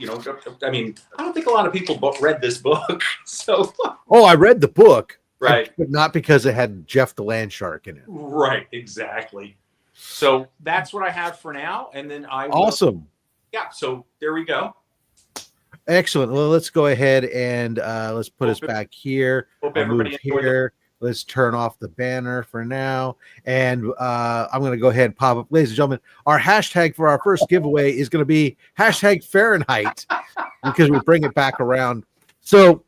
[SPEAKER 3] I mean, I don't think a lot of people read this book. So.
[SPEAKER 1] Oh, I read the book,
[SPEAKER 3] right?
[SPEAKER 1] But not because it had Jeff the Land Shark in it.
[SPEAKER 3] Right, exactly. So that's what I have for now, and then
[SPEAKER 1] Awesome.
[SPEAKER 3] Yeah. So there we go.
[SPEAKER 1] Excellent. Well, let's go ahead and let's put us back here.
[SPEAKER 3] Hope everybody
[SPEAKER 1] here. Let's turn off the banner for now. And I'm going to go ahead and pop up. Ladies and gentlemen, our hashtag for our first giveaway is going to be hashtag Fahrenheit because we bring it back around. So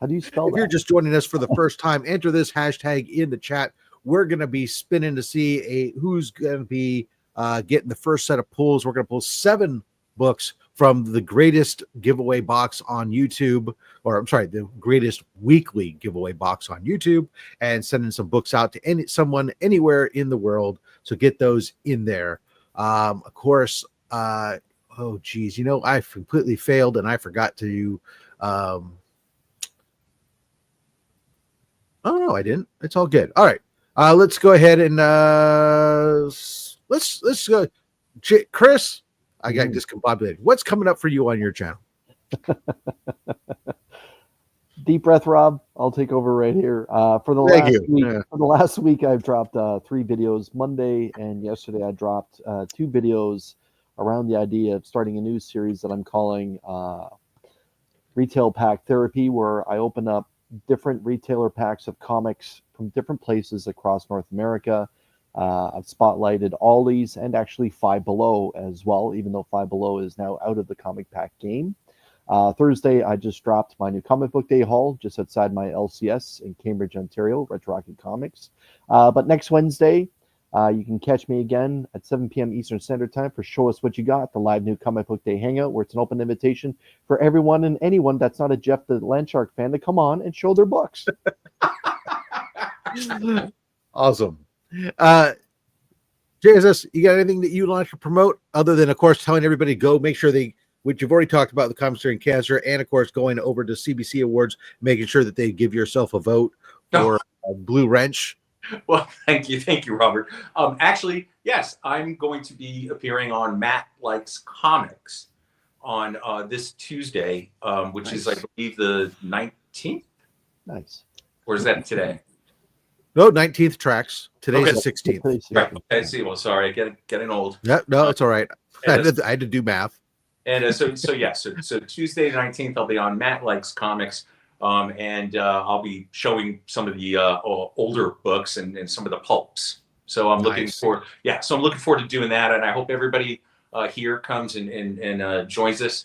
[SPEAKER 2] how do you spell
[SPEAKER 1] if
[SPEAKER 2] that?
[SPEAKER 1] you're just joining us for the first time, enter this hashtag in the chat. We're going to be spinning to see who's going to be getting the first set of pulls. We're going to pull 7 books from the greatest giveaway box on YouTube, or I'm sorry, the greatest weekly giveaway box on YouTube, and sending some books out to someone anywhere in the world. So get those in there. Of course, oh geez, I completely failed and I forgot to. Oh no, I didn't. It's all good. All right, let's go ahead and let's go, Chris. I got discombobulated. What's coming up for you on your channel?
[SPEAKER 2] Deep breath, Rob. I'll take over right here. For the last week, I've dropped 3 videos. Monday and yesterday, I dropped 2 videos around the idea of starting a new series that I'm calling Retail Pack Therapy, where I open up different retailer packs of comics from different places across North America. I've spotlighted Ollie's and actually Five Below as well, even though Five Below is now out of the comic pack game. Thursday, I just dropped my new comic book day haul just outside my LCS in Cambridge, Ontario, Retro Rocket Comics. But next Wednesday, you can catch me again at 7 p.m. Eastern Standard Time for Show Us What You Got, the live new comic book day hangout, where it's an open invitation for everyone and anyone that's not a Jeff the Landshark fan to come on and show their books.
[SPEAKER 1] Awesome. JSS, you got anything that you like to promote other than, of course, telling everybody go make sure which you've already talked about, the commissary and cancer, and of course going over to CBC Awards, making sure that they give yourself a vote for Blue Wrench.
[SPEAKER 3] Well, thank you, Robert. Actually, yes, I'm going to be appearing on Matt Likes Comics on this Tuesday, which is, I believe, the 19th.
[SPEAKER 2] Nice.
[SPEAKER 3] Or is that today?
[SPEAKER 1] No, 19th tracks. Today's the 16th.
[SPEAKER 3] Right. Okay, see, well, sorry, getting old.
[SPEAKER 1] No, it's all right. I had to do math.
[SPEAKER 3] And so Tuesday the 19th, I'll be on Matt Likes Comics, and I'll be showing some of the older books and some of the pulps. So I'm looking forward to doing that, and I hope everybody here comes and joins us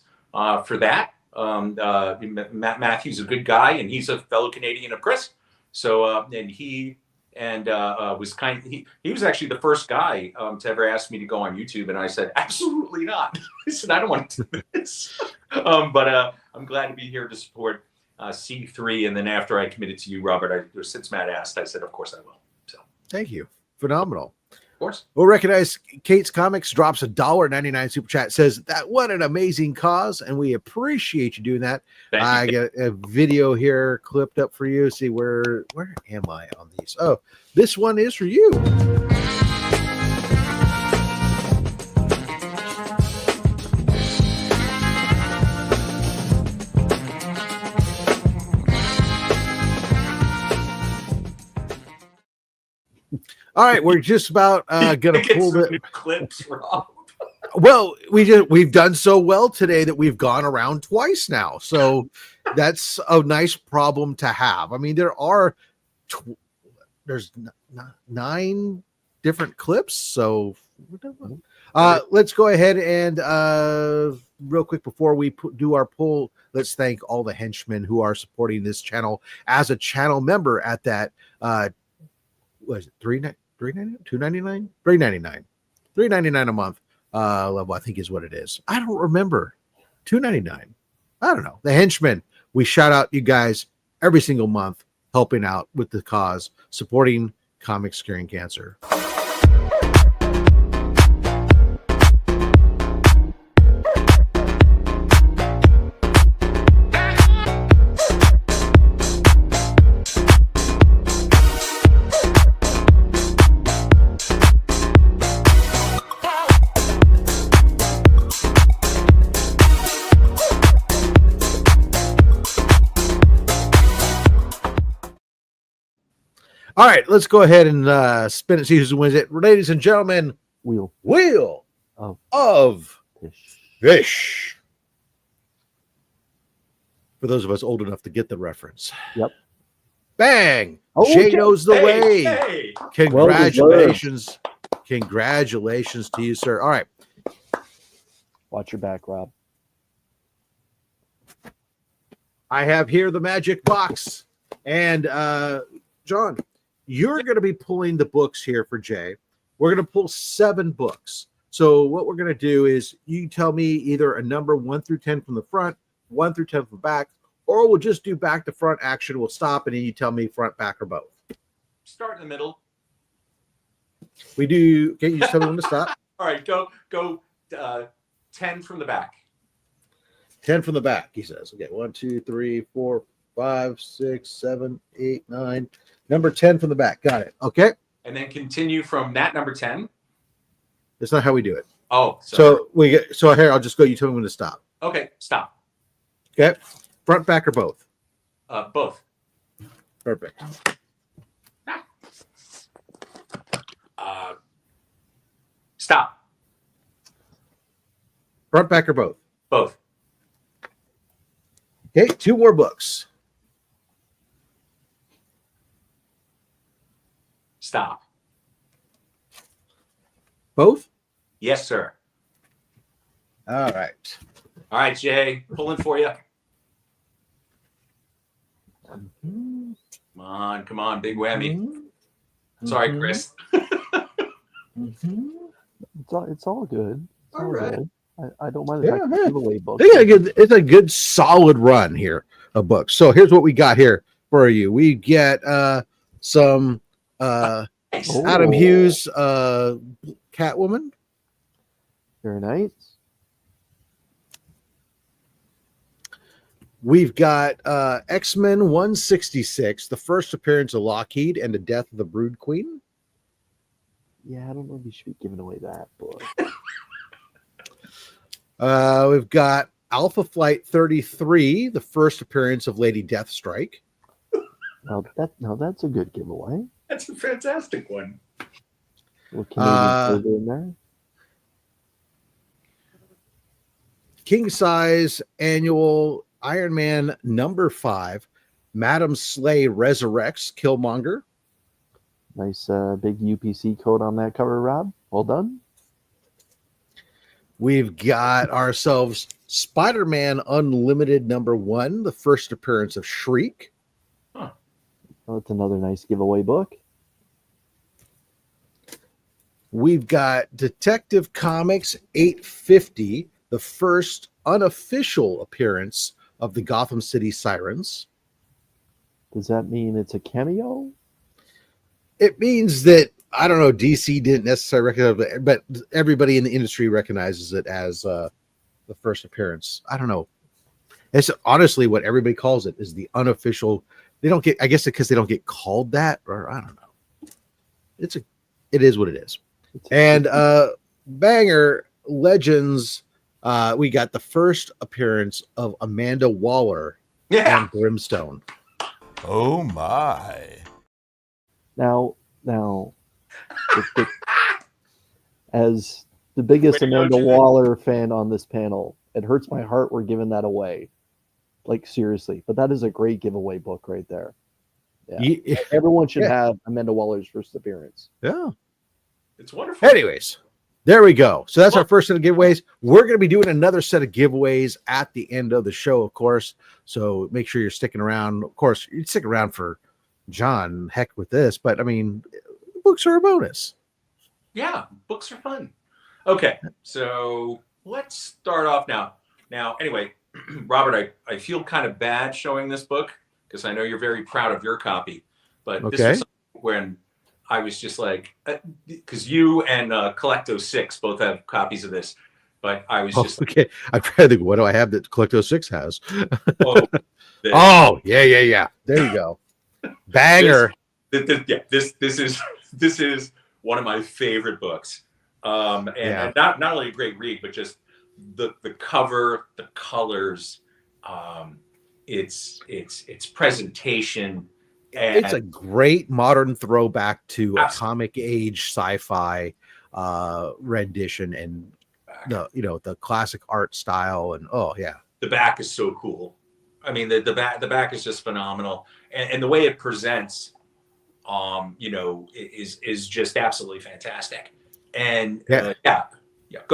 [SPEAKER 3] for that. Matt Matthews is a good guy, and he's a fellow Canadian of Chris. So and he was he was actually the first guy to ever ask me to go on YouTube, and I said absolutely not. I said I don't want to do this. But I'm glad to be here to support C3, and then after I committed to you, Robert, since Matt asked, I said of course I will. So
[SPEAKER 1] thank you, phenomenal.
[SPEAKER 3] Of course.
[SPEAKER 1] We'll recognize Kate's Comics drops $1.99 super chat, says that what an amazing cause, and we appreciate you doing that. I got a video here clipped up for you. See where am I on these? Oh, this one is for you. All right, we're just about gonna pull the
[SPEAKER 3] clips, Rob.
[SPEAKER 1] Well, we've done so well today that we've gone around twice now, so that's a nice problem to have. I mean, there's 9 different clips, so let's go ahead and real quick before we do our poll, let's thank all the henchmen who are supporting this channel as a channel member at that. Was it $3.99, $2.99, $3.99 a month level? I think is what it is. I don't remember. $2.99. I don't know, the henchmen. We shout out you guys every single month, helping out with the cause, supporting comics curing cancer. All right, let's go ahead and spin it, see who wins it. Ladies and gentlemen, Wheel of Fish. For those of us old enough to get the reference.
[SPEAKER 2] Yep.
[SPEAKER 1] Bang!
[SPEAKER 2] Oh,
[SPEAKER 1] Jay
[SPEAKER 2] okay.
[SPEAKER 1] knows the way.
[SPEAKER 3] Hey.
[SPEAKER 1] Congratulations. Congratulations to you, sir. All right.
[SPEAKER 2] Watch your back, Rob.
[SPEAKER 1] I have here the magic box. And John, you're going to be pulling the books here for Jay. We're going to pull 7 books. So what we're going to do is you tell me either a number 1 through 10 from the front, 1 through 10 from the back, or we'll just do back to front action. We'll stop and then you tell me front, back, or both.
[SPEAKER 3] Start in the middle.
[SPEAKER 1] We do. Can you just tell me when to stop?
[SPEAKER 3] All right, go 10 from the back.
[SPEAKER 1] 10 from the back, he says. Okay, 1, 2, 3, 4, 5, 6, 7, 8, 9. Number 10 from the back. Got it. Okay.
[SPEAKER 3] And then continue from that number 10.
[SPEAKER 1] That's not how we do it.
[SPEAKER 3] Oh,
[SPEAKER 1] so here, I'll just go. You tell me when to stop.
[SPEAKER 3] Okay, stop.
[SPEAKER 1] Okay. Front, back, or both?
[SPEAKER 3] Both.
[SPEAKER 1] Perfect.
[SPEAKER 3] Stop.
[SPEAKER 1] Front, back, or both?
[SPEAKER 3] Both.
[SPEAKER 1] Okay, 2 more books.
[SPEAKER 3] Stop.
[SPEAKER 1] Both?
[SPEAKER 3] Yes, sir.
[SPEAKER 1] All right.
[SPEAKER 3] All right, Jay, pulling for you. Come on, big whammy. Sorry, Chris.
[SPEAKER 2] It's all good.
[SPEAKER 3] All right.
[SPEAKER 2] Good. I don't mind the fact that giveaway books.
[SPEAKER 1] It's a good solid run here of books. So here's what we got here for you. We get some Adam Hughes Catwoman.
[SPEAKER 2] Very nice.
[SPEAKER 1] We've got X-Men 166, the first appearance of Lockheed and the death of the Brood Queen.
[SPEAKER 2] Yeah, I don't know if you should be giving away that book.
[SPEAKER 1] We've got Alpha Flight 33, the first appearance of Lady Deathstrike.
[SPEAKER 2] Now that's a good giveaway.
[SPEAKER 3] That's a fantastic one.
[SPEAKER 2] What Canadian flavor in there?
[SPEAKER 1] King size annual Iron Man number 5, Madam Slay resurrects Killmonger.
[SPEAKER 2] Nice big UPC code on that cover, Rob. Well done.
[SPEAKER 1] We've got ourselves Spider-Man Unlimited number 1, the first appearance of Shriek.
[SPEAKER 2] Oh, that's another nice giveaway book.
[SPEAKER 1] We've got Detective Comics 850, the first unofficial appearance of the Gotham City Sirens.
[SPEAKER 2] Does that mean it's a cameo?
[SPEAKER 1] It means that, I don't know, DC didn't necessarily recognize it, but everybody in the industry recognizes it as the first appearance. I don't know. It's honestly what everybody calls it, is the unofficial. They don't get, I guess because they don't get called that, or I don't know. It is what it is. And Banger Legends, we got the first appearance of Amanda Waller on Brimstone.
[SPEAKER 6] Oh my.
[SPEAKER 2] Now, as the biggest Amanda Waller fan on this panel, it hurts my heart we're giving that away. Like, seriously. But that is a great giveaway book right there. Yeah. Everyone should have Amanda Waller's first appearance.
[SPEAKER 1] Yeah.
[SPEAKER 3] It's wonderful.
[SPEAKER 1] Anyways, there we go. So that's our first set of giveaways. We're going to be doing another set of giveaways at the end of the show, of course. So make sure you're sticking around. Of course, you'd stick around for John, heck with this, but I mean, books are a bonus.
[SPEAKER 3] Yeah, books are fun. Okay, so let's start off now. Anyway, Robert, I feel kind of bad showing this book because I know you're very proud of your copy, but this was when I was just like, because you and Collecto 6 both have copies of this, but I was just
[SPEAKER 1] okay. I'm trying to think, what do I have that Collecto 6 has?
[SPEAKER 3] oh,
[SPEAKER 1] yeah. There you go. Banger.
[SPEAKER 3] This is one of my favorite books. And not only a great read, but just the cover, the colors, its presentation. And
[SPEAKER 1] it's a great modern throwback to a comic age sci-fi rendition and the classic art style. And
[SPEAKER 3] the back is so cool. I mean, the back is just phenomenal, and the way it presents, is just absolutely fantastic. And go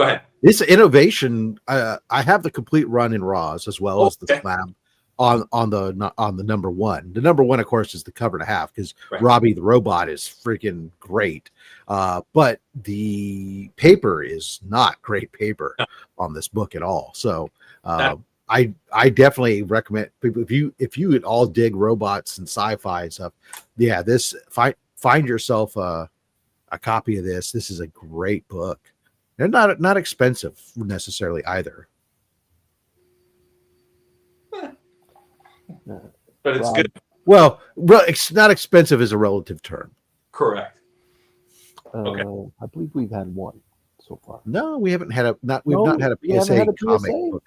[SPEAKER 3] ahead.
[SPEAKER 1] This innovation, I have the complete run in Raws as well as the slab on the number one. The number one, of course, is the cover and a half because Robbie the Robot is freaking great. But the paper is not great paper on this book at all. So I definitely recommend people if you would all dig robots and sci-fi stuff. Yeah, this find yourself a copy of this. This is a great book. They're not expensive necessarily either.
[SPEAKER 3] But it's good.
[SPEAKER 1] Well, it's not expensive is a relative term.
[SPEAKER 3] Correct.
[SPEAKER 2] Okay. I believe we've had one so far.
[SPEAKER 1] No, we haven't had we've not had a PSA comic book.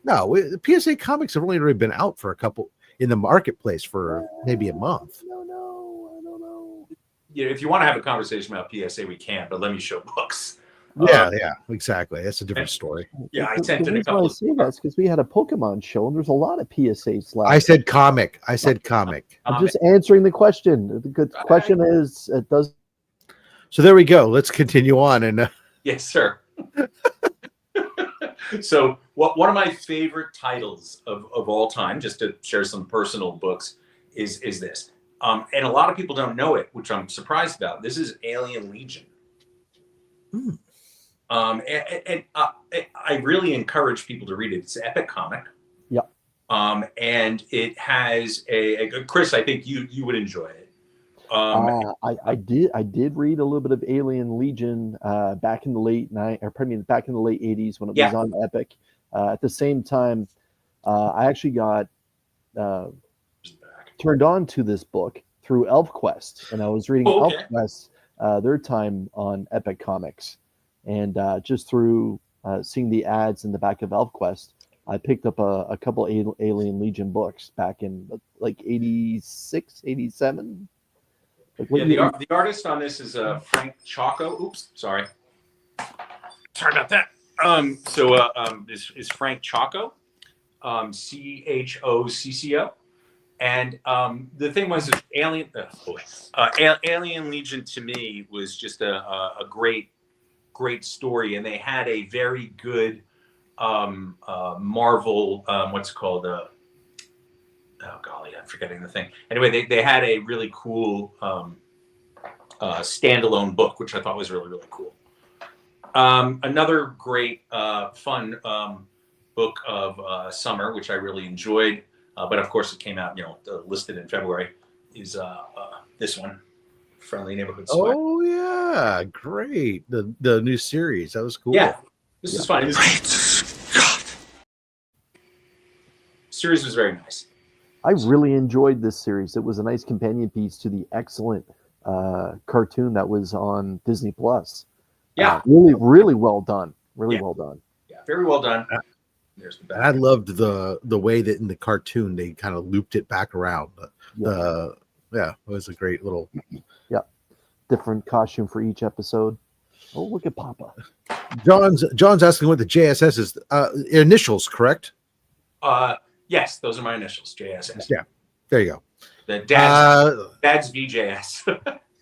[SPEAKER 1] No, the PSA comics have only been out for a couple in the marketplace for maybe a month.
[SPEAKER 2] I don't know.
[SPEAKER 3] Yeah, if you want to have a conversation about PSA, we can, but let me show books.
[SPEAKER 1] Yeah, exactly. That's a different story.
[SPEAKER 3] Yeah, I sent
[SPEAKER 2] the
[SPEAKER 3] in a
[SPEAKER 2] reason
[SPEAKER 3] couple.
[SPEAKER 2] I say that's because we had a Pokemon show and there's a lot of PSA slabs.
[SPEAKER 1] I said comic.
[SPEAKER 2] I'm just answering the question. The good question is, it does.
[SPEAKER 1] So there we go. Let's continue on. And
[SPEAKER 3] yes, sir. So one of my favorite titles of all time, just to share some personal books, is this. And a lot of people don't know it, which I'm surprised about. This is Alien Legion. And I really encourage people to read it. It's an epic comic.
[SPEAKER 2] Yeah.
[SPEAKER 3] And it has a Chris, I think you would enjoy it.
[SPEAKER 2] I did read a little bit of Alien Legion back in the late back in the late 80s when it was on Epic. At the same time, I actually got turned on to this book through ElfQuest, and I was reading ElfQuest their time on Epic Comics, and just through seeing the ads in the back of ElfQuest, I picked up a couple Alien Legion books back in like 86, 87.
[SPEAKER 3] Like, the artist on this is Frank Chaco. Oops, sorry about that. This is Frank Chaco, Chocco, and the thing was, Alien Legion to me was just a great story, and they had a very good Marvel what's it called oh golly, I'm forgetting the thing. Anyway, they had a really cool standalone book, which I thought was really, really cool. Another great fun book of summer, which I really enjoyed, but of course it came out, listed in February, is this one, Friendly Neighborhood Swag.
[SPEAKER 1] Oh yeah, great. The new series. That was cool.
[SPEAKER 3] Yeah, this is fun. Series was very nice.
[SPEAKER 2] I really enjoyed this series. It was a nice companion piece to the excellent cartoon that was on Disney Plus.
[SPEAKER 3] Yeah,
[SPEAKER 2] really well done. Well done.
[SPEAKER 3] Yeah, very well done. There's the back.
[SPEAKER 1] I loved the way that in the cartoon they kind of looped it back around. It was a great little.
[SPEAKER 2] Yeah, different costume for each episode. Oh, look at Papa.
[SPEAKER 1] John's asking what the JSS is. Initials, correct?
[SPEAKER 3] Yes, those are my initials, JSS.
[SPEAKER 1] Yeah, there you go.
[SPEAKER 3] The dad's VJS.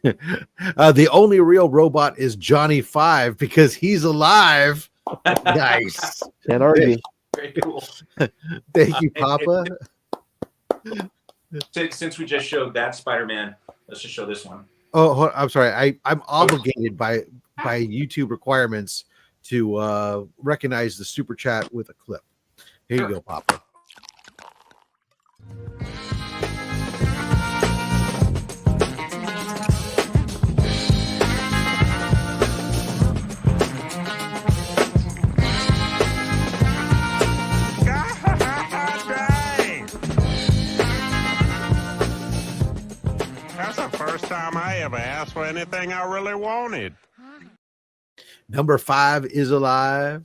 [SPEAKER 1] The only real robot is Johnny 5 because he's alive. Nice.
[SPEAKER 2] Can't argue.
[SPEAKER 3] Very cool.
[SPEAKER 1] Thank you, Papa.
[SPEAKER 3] Since we just showed that Spider-Man, let's just show this one.
[SPEAKER 1] Oh, I'm sorry. I'm obligated by YouTube requirements to recognize the super chat with a clip. Here you go, Papa.
[SPEAKER 6] That's the first time I ever asked for anything I really wanted.
[SPEAKER 1] Number 5 is alive.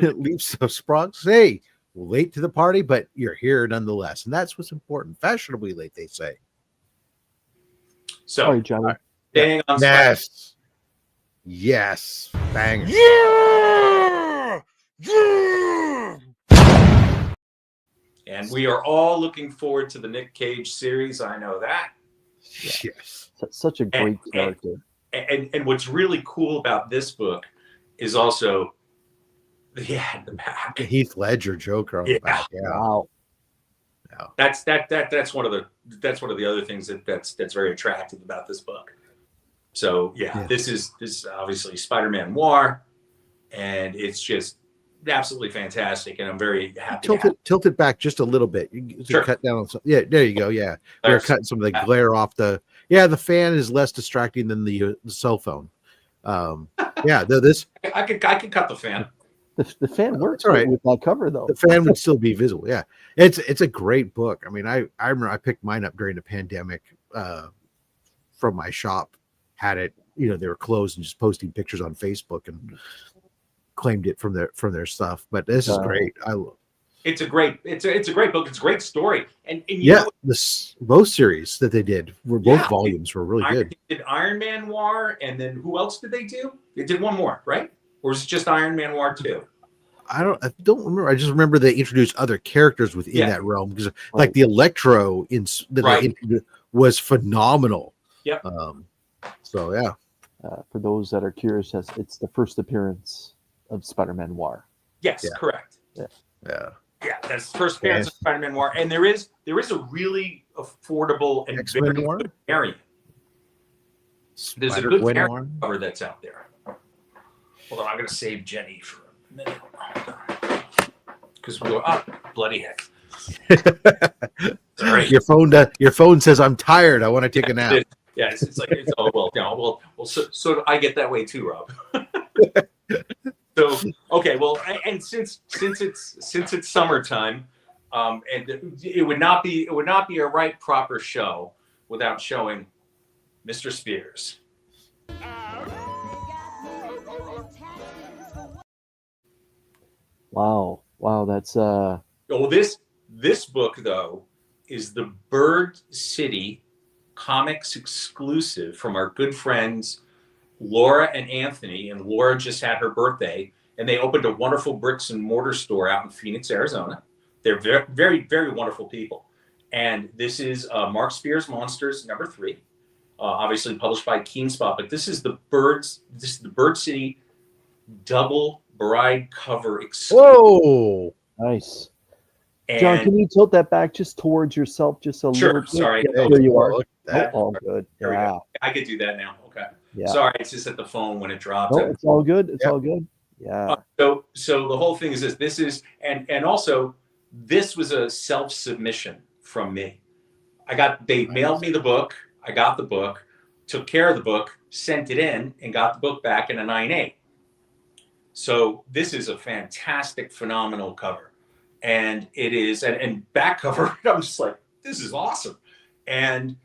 [SPEAKER 1] Leaps of Sprunks. Hey, late to the party, but you're here nonetheless. And that's what's important. Fashionably late, they say.
[SPEAKER 3] So,
[SPEAKER 2] Sorry, Johnny.
[SPEAKER 3] staying on
[SPEAKER 1] Yes. Yes. Bang.
[SPEAKER 6] Yeah! Yeah!
[SPEAKER 3] and we are all looking forward to the Nick Cage series. I know that.
[SPEAKER 1] Yes.
[SPEAKER 2] Such a great character.
[SPEAKER 3] And what's really cool about this book is also the back.
[SPEAKER 1] Heath Ledger Joker on the back. Yeah.
[SPEAKER 2] Wow.
[SPEAKER 3] That's one of the other things that's very attractive about this book. So this is obviously Spider-Man Noir, and it's just absolutely fantastic, and I'm very happy.
[SPEAKER 1] Tilt it back just a little bit. You
[SPEAKER 3] Sure.
[SPEAKER 1] cut down on some. Yeah, there you go. Yeah, we're cutting some of the glare off the. Yeah, the fan is less distracting than the cell phone. This
[SPEAKER 3] I could cut the fan.
[SPEAKER 2] The fan works
[SPEAKER 1] all right
[SPEAKER 2] with that cover though.
[SPEAKER 1] The fan would still be visible. Yeah, it's a great book. I mean, I remember I picked mine up during the pandemic from my shop. Had it, they were closed and just posting pictures on Facebook and claimed it from their stuff. But this is great.
[SPEAKER 3] It's a great book. It's a great story. And
[SPEAKER 1] both series that they did were both volumes were really good.
[SPEAKER 3] They did Iron Man Noir, and then who else did they do? They did one more, right? Or was it just Iron Man Noir 2?
[SPEAKER 1] I don't remember. I just remember they introduced other characters within that realm because, like the Electro was phenomenal.
[SPEAKER 3] Yep.
[SPEAKER 1] For
[SPEAKER 2] those that are curious, it's the first appearance of Spider-Man Noir.
[SPEAKER 3] Yes, correct.
[SPEAKER 1] Yeah,
[SPEAKER 3] that's the first appearance of Spider-Man Noir, and there is a really affordable and very good variant. There's a good variant cover that's out there. Hold on, I'm going to save Jenny for a minute because we go bloody heck. Sorry.
[SPEAKER 1] Your phone says I'm tired. I want to take a nap.
[SPEAKER 3] It's like so I get that way too, Rob. So okay, well, and since it's summertime, and it would not be a right proper show without showing Mr. Spears.
[SPEAKER 2] Wow, that's
[SPEAKER 3] this book though is the Bird City Comics exclusive from our good friends Laura and Anthony. And Laura just had her birthday, and they opened a wonderful bricks and mortar store out in Phoenix, Arizona. They're very, very, very wonderful people. And this is Mark Spears Monsters #3, obviously published by Keenspot. But this is the Bird City double bride cover exclusive.
[SPEAKER 1] Whoa,
[SPEAKER 2] nice. John, can you tilt that back just towards yourself, just a little bit?
[SPEAKER 3] Sorry.
[SPEAKER 2] There you are.
[SPEAKER 3] That.
[SPEAKER 2] All good.
[SPEAKER 3] There we go. I could do that now. Okay.
[SPEAKER 2] Yeah.
[SPEAKER 3] Sorry, it's just at the phone when it dropped.
[SPEAKER 2] No, it's all good. It's all good. Yeah.
[SPEAKER 3] So the whole thing is this. This is and also this was a self-submission from me. They mailed me the book. I got the book, took care of the book, sent it in, and got the book back in a 9.8. So this is a fantastic, phenomenal cover. And it is, and back cover, I'm just like, this is awesome. And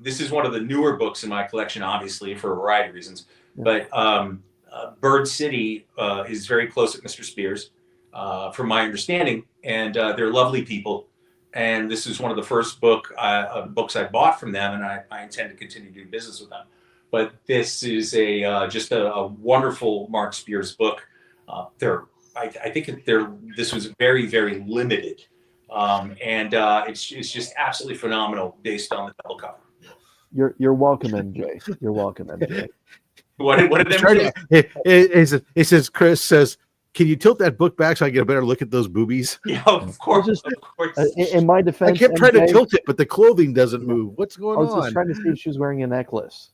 [SPEAKER 3] this is one of the newer books in my collection, obviously, for a variety of reasons. But Bird City is very close with Mr. Spears, from my understanding. And they're lovely people. And this is one of the first books I bought from them, and I intend to continue to do business with them. But this is just a wonderful Mark Spears book. I think this was very, very limited, and it's just absolutely phenomenal based on the double cover.
[SPEAKER 2] You're welcome, MJ. You're welcome, MJ.
[SPEAKER 3] What did MJ?
[SPEAKER 1] It says Chris says, "Can you tilt that book back so I get a better look at those boobies?"
[SPEAKER 3] Yeah, of course.
[SPEAKER 2] In my defense,
[SPEAKER 1] I kept trying to tilt it, but the clothing doesn't move. What's going on?
[SPEAKER 2] I was just trying to see if she was wearing a necklace.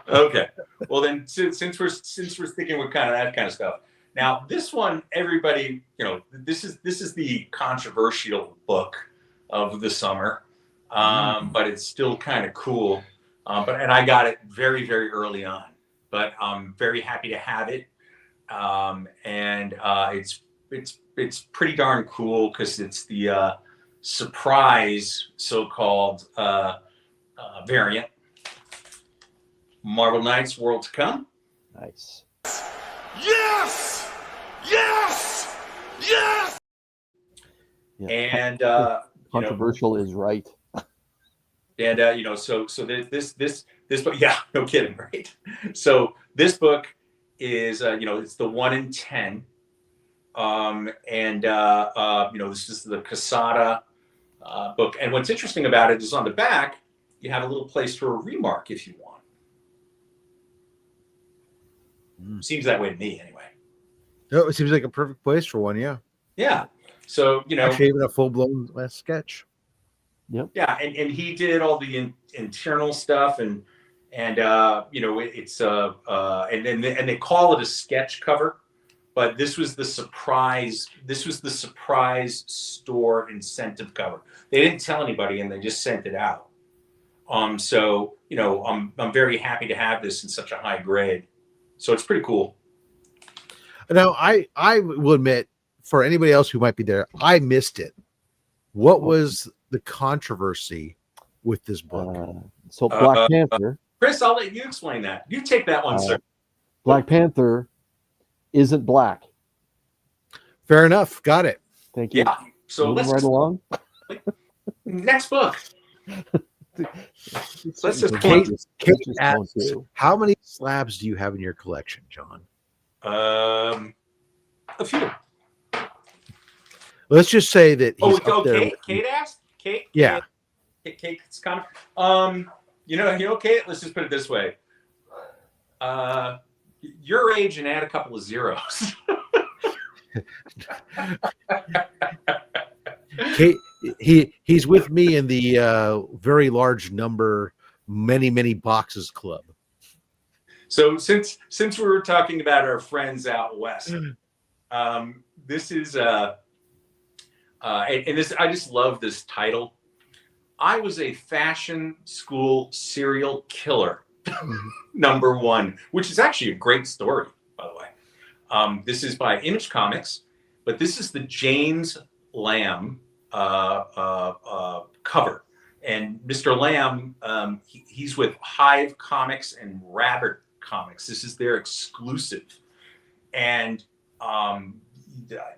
[SPEAKER 3] Okay. Well, then, since we're sticking with kind of that kind of stuff, Now, this one, everybody, this is the controversial book of the summer, but it's still kind of cool. And I got it very, very early on, but I'm very happy to have it. It's pretty darn cool because it's the surprise so-called variant. Marvel Knights World to Come.
[SPEAKER 2] Nice.
[SPEAKER 5] Yes! Yes! Yes!
[SPEAKER 2] Yeah.
[SPEAKER 3] And
[SPEAKER 2] controversial is right.
[SPEAKER 3] And so this book, yeah, no kidding, right? So this book is it's the 1 in 10, this is the Casada book. And what's interesting about it is on the back you have a little place for a remark if you want. Seems that way to me, anyway.
[SPEAKER 1] No, it seems like a perfect place for one. Yeah.
[SPEAKER 3] Yeah. So
[SPEAKER 1] actually even a full blown sketch.
[SPEAKER 2] Yep.
[SPEAKER 3] Yeah, and he did all the internal stuff, and it's and they call it a sketch cover, but this was the surprise. This was the surprise store incentive cover. They didn't tell anybody, and they just sent it out. So I'm very happy to have this in such a high grade. So it's pretty cool.
[SPEAKER 1] Now I will admit, for anybody else who might be there, I missed it. What was the controversy with this book?
[SPEAKER 2] So Black Panther.
[SPEAKER 3] Chris, I'll let you explain that. You take that one, sir.
[SPEAKER 2] Black Panther isn't black.
[SPEAKER 1] Fair enough. Got it.
[SPEAKER 2] Thank you.
[SPEAKER 3] Yeah. So
[SPEAKER 2] let's right along.
[SPEAKER 3] Next book. Let's just
[SPEAKER 1] Kate asks, how many slabs do you have in your collection, John?
[SPEAKER 3] A few.
[SPEAKER 1] Let's just say that he's up there.
[SPEAKER 3] Kate asked. Kate.
[SPEAKER 1] Yeah.
[SPEAKER 3] Kate's comment. Kate. Let's just put it this way. Your age and add a couple of zeros.
[SPEAKER 1] Kate, he's with me in the very large number, many boxes club.
[SPEAKER 3] So since we were talking about our friends out west, this is and this, I just love this title. I was a fashion school serial killer, number 1, which is actually a great story, by the way. This is by Image Comics, but this is the James Lamb cover. And Mr. Lamb, he's with Hive Comics and Rabbit Comics. This is their exclusive. And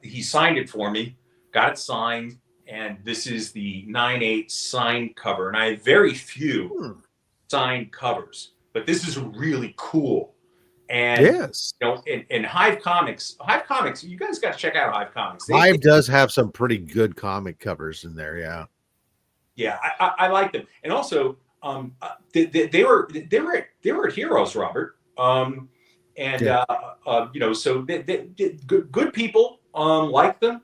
[SPEAKER 3] he signed it for me, got it signed, and this is the 9/8 signed cover. And I have very few signed covers, but this is really cool. And
[SPEAKER 1] yes,
[SPEAKER 3] in Hive Comics, you guys got to check out Hive Comics.
[SPEAKER 1] Hive does have some pretty good comic covers in there. Yeah.
[SPEAKER 3] Yeah, I like them, and also they were at Heroes, Robert, so they good people like them,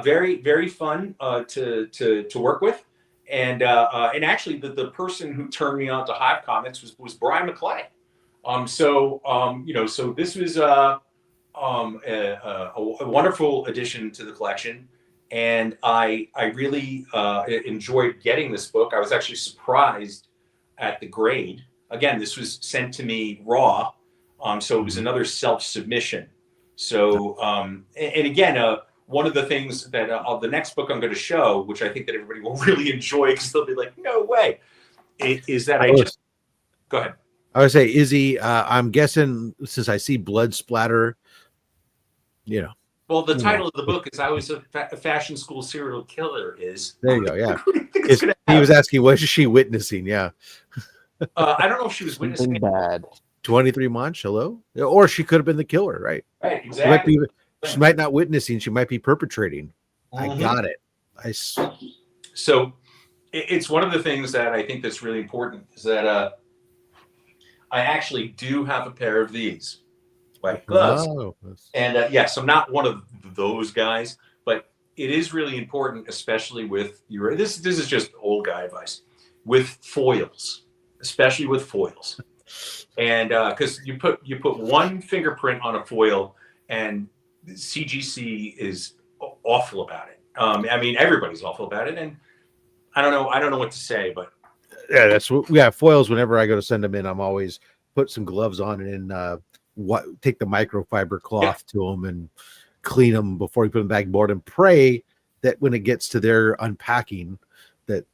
[SPEAKER 3] very fun to work with, and actually the person who turned me on to Hive Comics was Brian McClay, so this was a wonderful addition to the collection. And I really enjoyed getting this book. I was actually surprised at the grade. Again, this was sent to me raw, so it was another self-submission. So, and again, one of the things that the next book I'm going to show, which I think that everybody will really enjoy because they'll be like, no way, is that go ahead.
[SPEAKER 1] I would say, Izzy, I'm guessing since I see blood splatter,
[SPEAKER 3] Well, the title of the book is "I Was a Fashion School Serial Killer."
[SPEAKER 1] There you go. Yeah, he was asking, what is she witnessing? Yeah,
[SPEAKER 3] I don't know if she was witnessing
[SPEAKER 2] bad.
[SPEAKER 1] 23 months. Hello, or she could have been the killer, right?
[SPEAKER 3] Right, exactly.
[SPEAKER 1] She might not witnessing. She might be perpetrating. I got it.
[SPEAKER 3] So it's one of the things that I think that's really important is that I actually do have a pair of these. White gloves. Oh. And yes, I'm not one of those guys, but it is really important, especially with your this is just old guy advice, with foils, especially with foils. And because you put one fingerprint on a foil and CGC is awful about it. I mean, everybody's awful about it, and I don't know what to say, but
[SPEAKER 1] yeah, that's what we have foils. Whenever I go to send them in, I'm always put some gloves on and take the microfiber cloth to them and clean them before you put them back board, and pray that when it gets to their unpacking that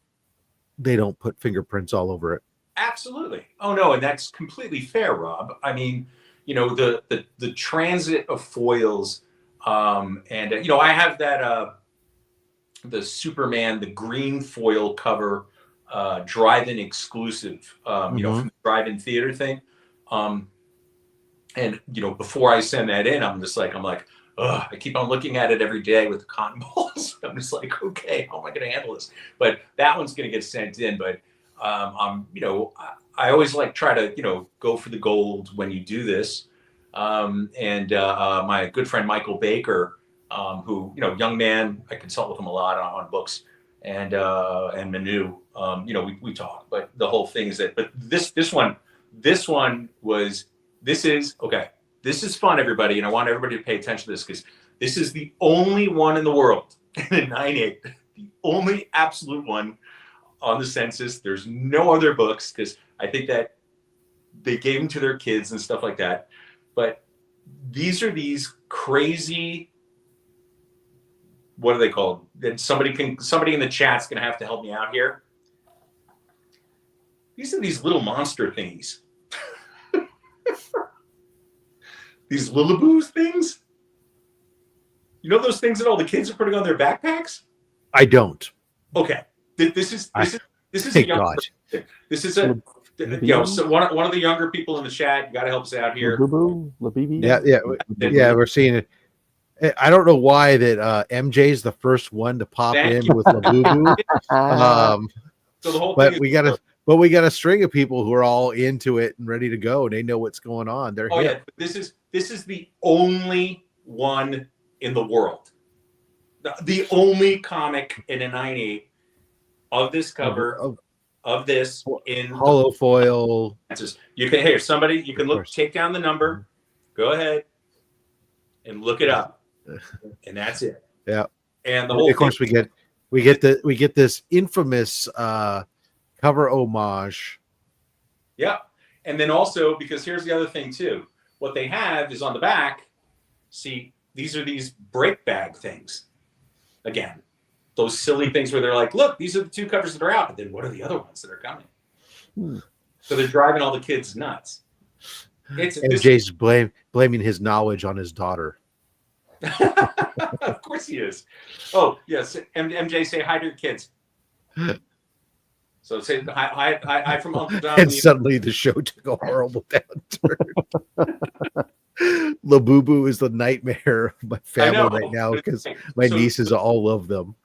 [SPEAKER 1] they don't put fingerprints all over it.
[SPEAKER 3] Absolutely. Oh no, and that's completely fair, Rob. I mean, the transit of foils, and I have that the Superman, the green foil cover, drive-in exclusive, from the drive-in theater thing. And before I send that in, I'm like, ugh, I keep on looking at it every day with the cotton balls. I'm just like, okay, how am I going to handle this? But that one's going to get sent in. But I always try to go for the gold when you do this. And my good friend Michael Baker, who young man, I consult with him a lot on books, and Manu, we talk. But the whole thing is that, but this one was. This is fun, everybody, and I want everybody to pay attention to this because this is the only one in the world in a 9/8, the only absolute one on the census. There's no other books because I think that they gave them to their kids and stuff like that. But these are these crazy, what are they called? That somebody in the chat's gonna have to help me out here. These are these little monster thingies. These Lullaboos things? You know those things that all the kids are putting on their backpacks?
[SPEAKER 1] I don't.
[SPEAKER 3] Okay. This is
[SPEAKER 1] thank God.
[SPEAKER 3] This is so one of the younger people in the chat, you got to help us out here.
[SPEAKER 1] Yeah, we're seeing it. I don't know why that MJ's the first one to pop in with Labubu.
[SPEAKER 3] So the whole
[SPEAKER 1] but
[SPEAKER 3] thing
[SPEAKER 1] we got a string of people who are all into it and ready to go, and they know what's going on. They're
[SPEAKER 3] yeah, this is the only one in the world. The only comic in a 9/8 of this cover of this in
[SPEAKER 1] hollow foil.
[SPEAKER 3] You can look, take down the number, go ahead and look it up, and that's it.
[SPEAKER 1] Yeah,
[SPEAKER 3] and the whole
[SPEAKER 1] of course we get this infamous cover homage.
[SPEAKER 3] Yeah, and then also because here's the other thing too. What they have is on the back. See, these are these break bag things. Again, those silly things where they're like, look, these are the two covers that are out, but then what are the other ones that are coming? So they're driving all the kids nuts.
[SPEAKER 1] MJ's blaming his knowledge on his daughter.
[SPEAKER 3] Of course he is. Oh, yes. MJ, say hi to your kids. So say hi from Uncle Don.
[SPEAKER 1] And suddenly the show took a horrible downturn. Labubu is the nightmare of my family right now because my nieces all love them.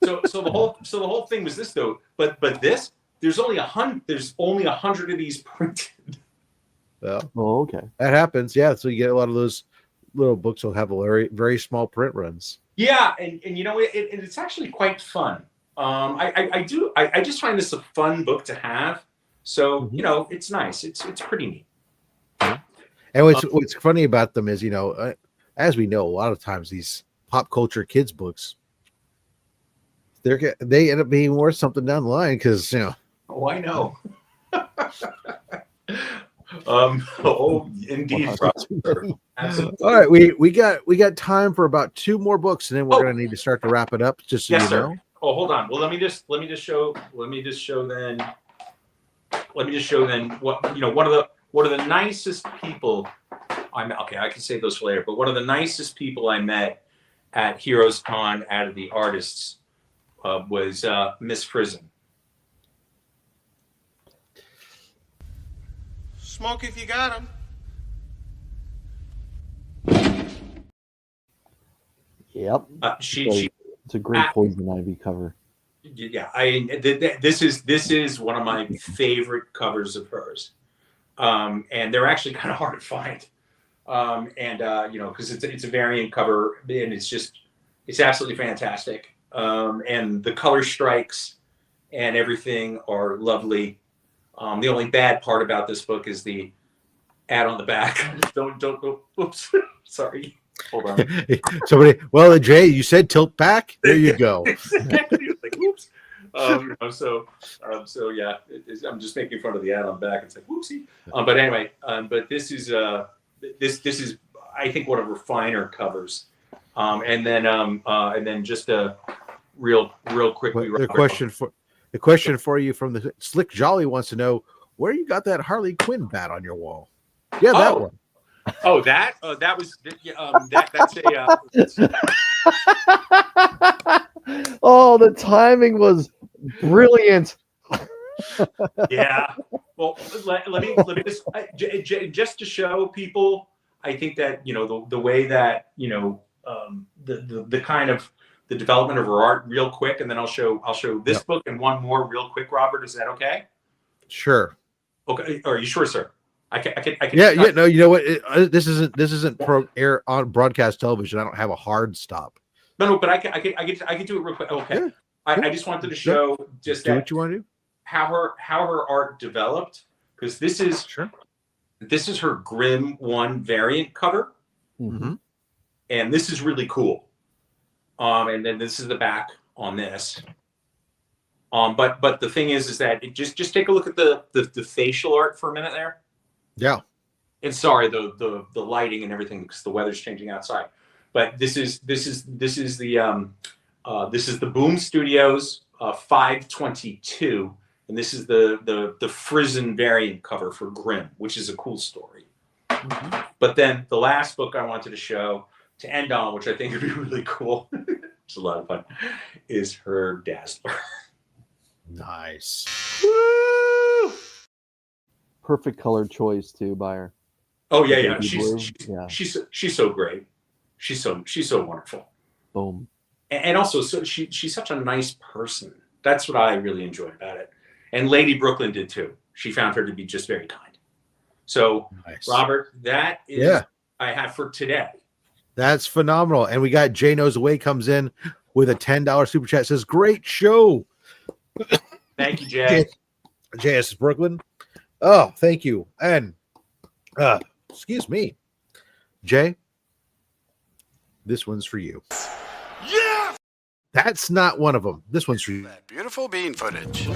[SPEAKER 3] So the whole thing was this though, but this there's only 100 of these printed.
[SPEAKER 1] Yeah.
[SPEAKER 2] Oh, okay.
[SPEAKER 1] That happens. Yeah. So you get a lot of those little books will have a very, very small print runs.
[SPEAKER 3] Yeah, and it's actually quite fun. I just find this a fun book to have. So it's nice. It's pretty neat.
[SPEAKER 1] And what's funny about them is as we know, a lot of times these pop culture kids books, they end up being worth something down the line because
[SPEAKER 3] Oh, I know. Indeed. Absolutely.
[SPEAKER 1] All right, we got time for about 2 more books, and then we're gonna need to start to wrap it up. Just so you know.
[SPEAKER 3] Oh, hold on. Well, let me just show then what one of the nicest people I can save those for later, but one of the nicest people I met at Heroes Con out of the artists was Miss Frizen.
[SPEAKER 6] Smoke if you got 'em.
[SPEAKER 2] Yep. It's a great Poison Ivy cover.
[SPEAKER 3] Yeah, this is one of my favorite covers of hers, and they're actually kind of hard to find, because it's a variant cover, and it's absolutely fantastic, and the color strikes and everything are lovely. The only bad part about this book is the ad on the back. Don't go. Oops, sorry. Hold on.
[SPEAKER 1] Somebody, well, Jay, you said tilt back. There you go.
[SPEAKER 3] Exactly. It's like, whoops. So yeah, I'm just making fun of the ad on back. It's like, whoopsie. But anyway, but this is this is I think one of her finer covers. And then just a real quickly.
[SPEAKER 1] The question for you from the Slick Jolly wants to know where you got that Harley Quinn bat on your wall. Yeah, that one.
[SPEAKER 3] Oh, that was that's a.
[SPEAKER 2] Oh, the timing was brilliant.
[SPEAKER 3] Yeah. Well, let me just to show people. I think that the way that the kind of the development of her art real quick, and then I'll show this book and one more real quick. Robert, is that okay?
[SPEAKER 1] Sure.
[SPEAKER 3] Okay. Are you sure, sir? I can.
[SPEAKER 1] Yeah. No, you know what? This isn't air on broadcast television. I don't have a hard stop.
[SPEAKER 3] No, but I can do it real quick. Okay.
[SPEAKER 1] Yeah.
[SPEAKER 3] I just wanted to show just
[SPEAKER 1] do what you want to do.
[SPEAKER 3] How her art developed, because this is her Grimm 1 variant cover, and this is really cool. And then this is the back on this. But the thing is that it just take a look at the facial art for a minute there.
[SPEAKER 1] Yeah.
[SPEAKER 3] And sorry, the lighting and everything because the weather's changing outside. But this is the Boom Studios 522, and this is the Frizzen variant cover for Grimm, which is a cool story. But then the last book I wanted to show to end on, which I think would be really cool, it's a lot of fun, is her Dazzler.
[SPEAKER 1] Nice.
[SPEAKER 3] Woo!
[SPEAKER 2] Perfect color choice too by her.
[SPEAKER 3] Oh yeah. She's so great. She's so wonderful.
[SPEAKER 2] Boom.
[SPEAKER 3] And also, so she's such a nice person. That's what I really enjoy about it. And Lady Brooklyn did too. She found her to be just very kind. So, nice. Robert, that is I have for today.
[SPEAKER 1] That's phenomenal. And we got Jay Knows Away comes in with a $10 super chat. Says, great show.
[SPEAKER 3] Thank you, Jay.
[SPEAKER 1] JSS Brooklyn. Oh, thank you. And excuse me, Jay, this one's for you.
[SPEAKER 8] Yeah!
[SPEAKER 1] That's not one of them. This one's for you.
[SPEAKER 8] That beautiful bean footage.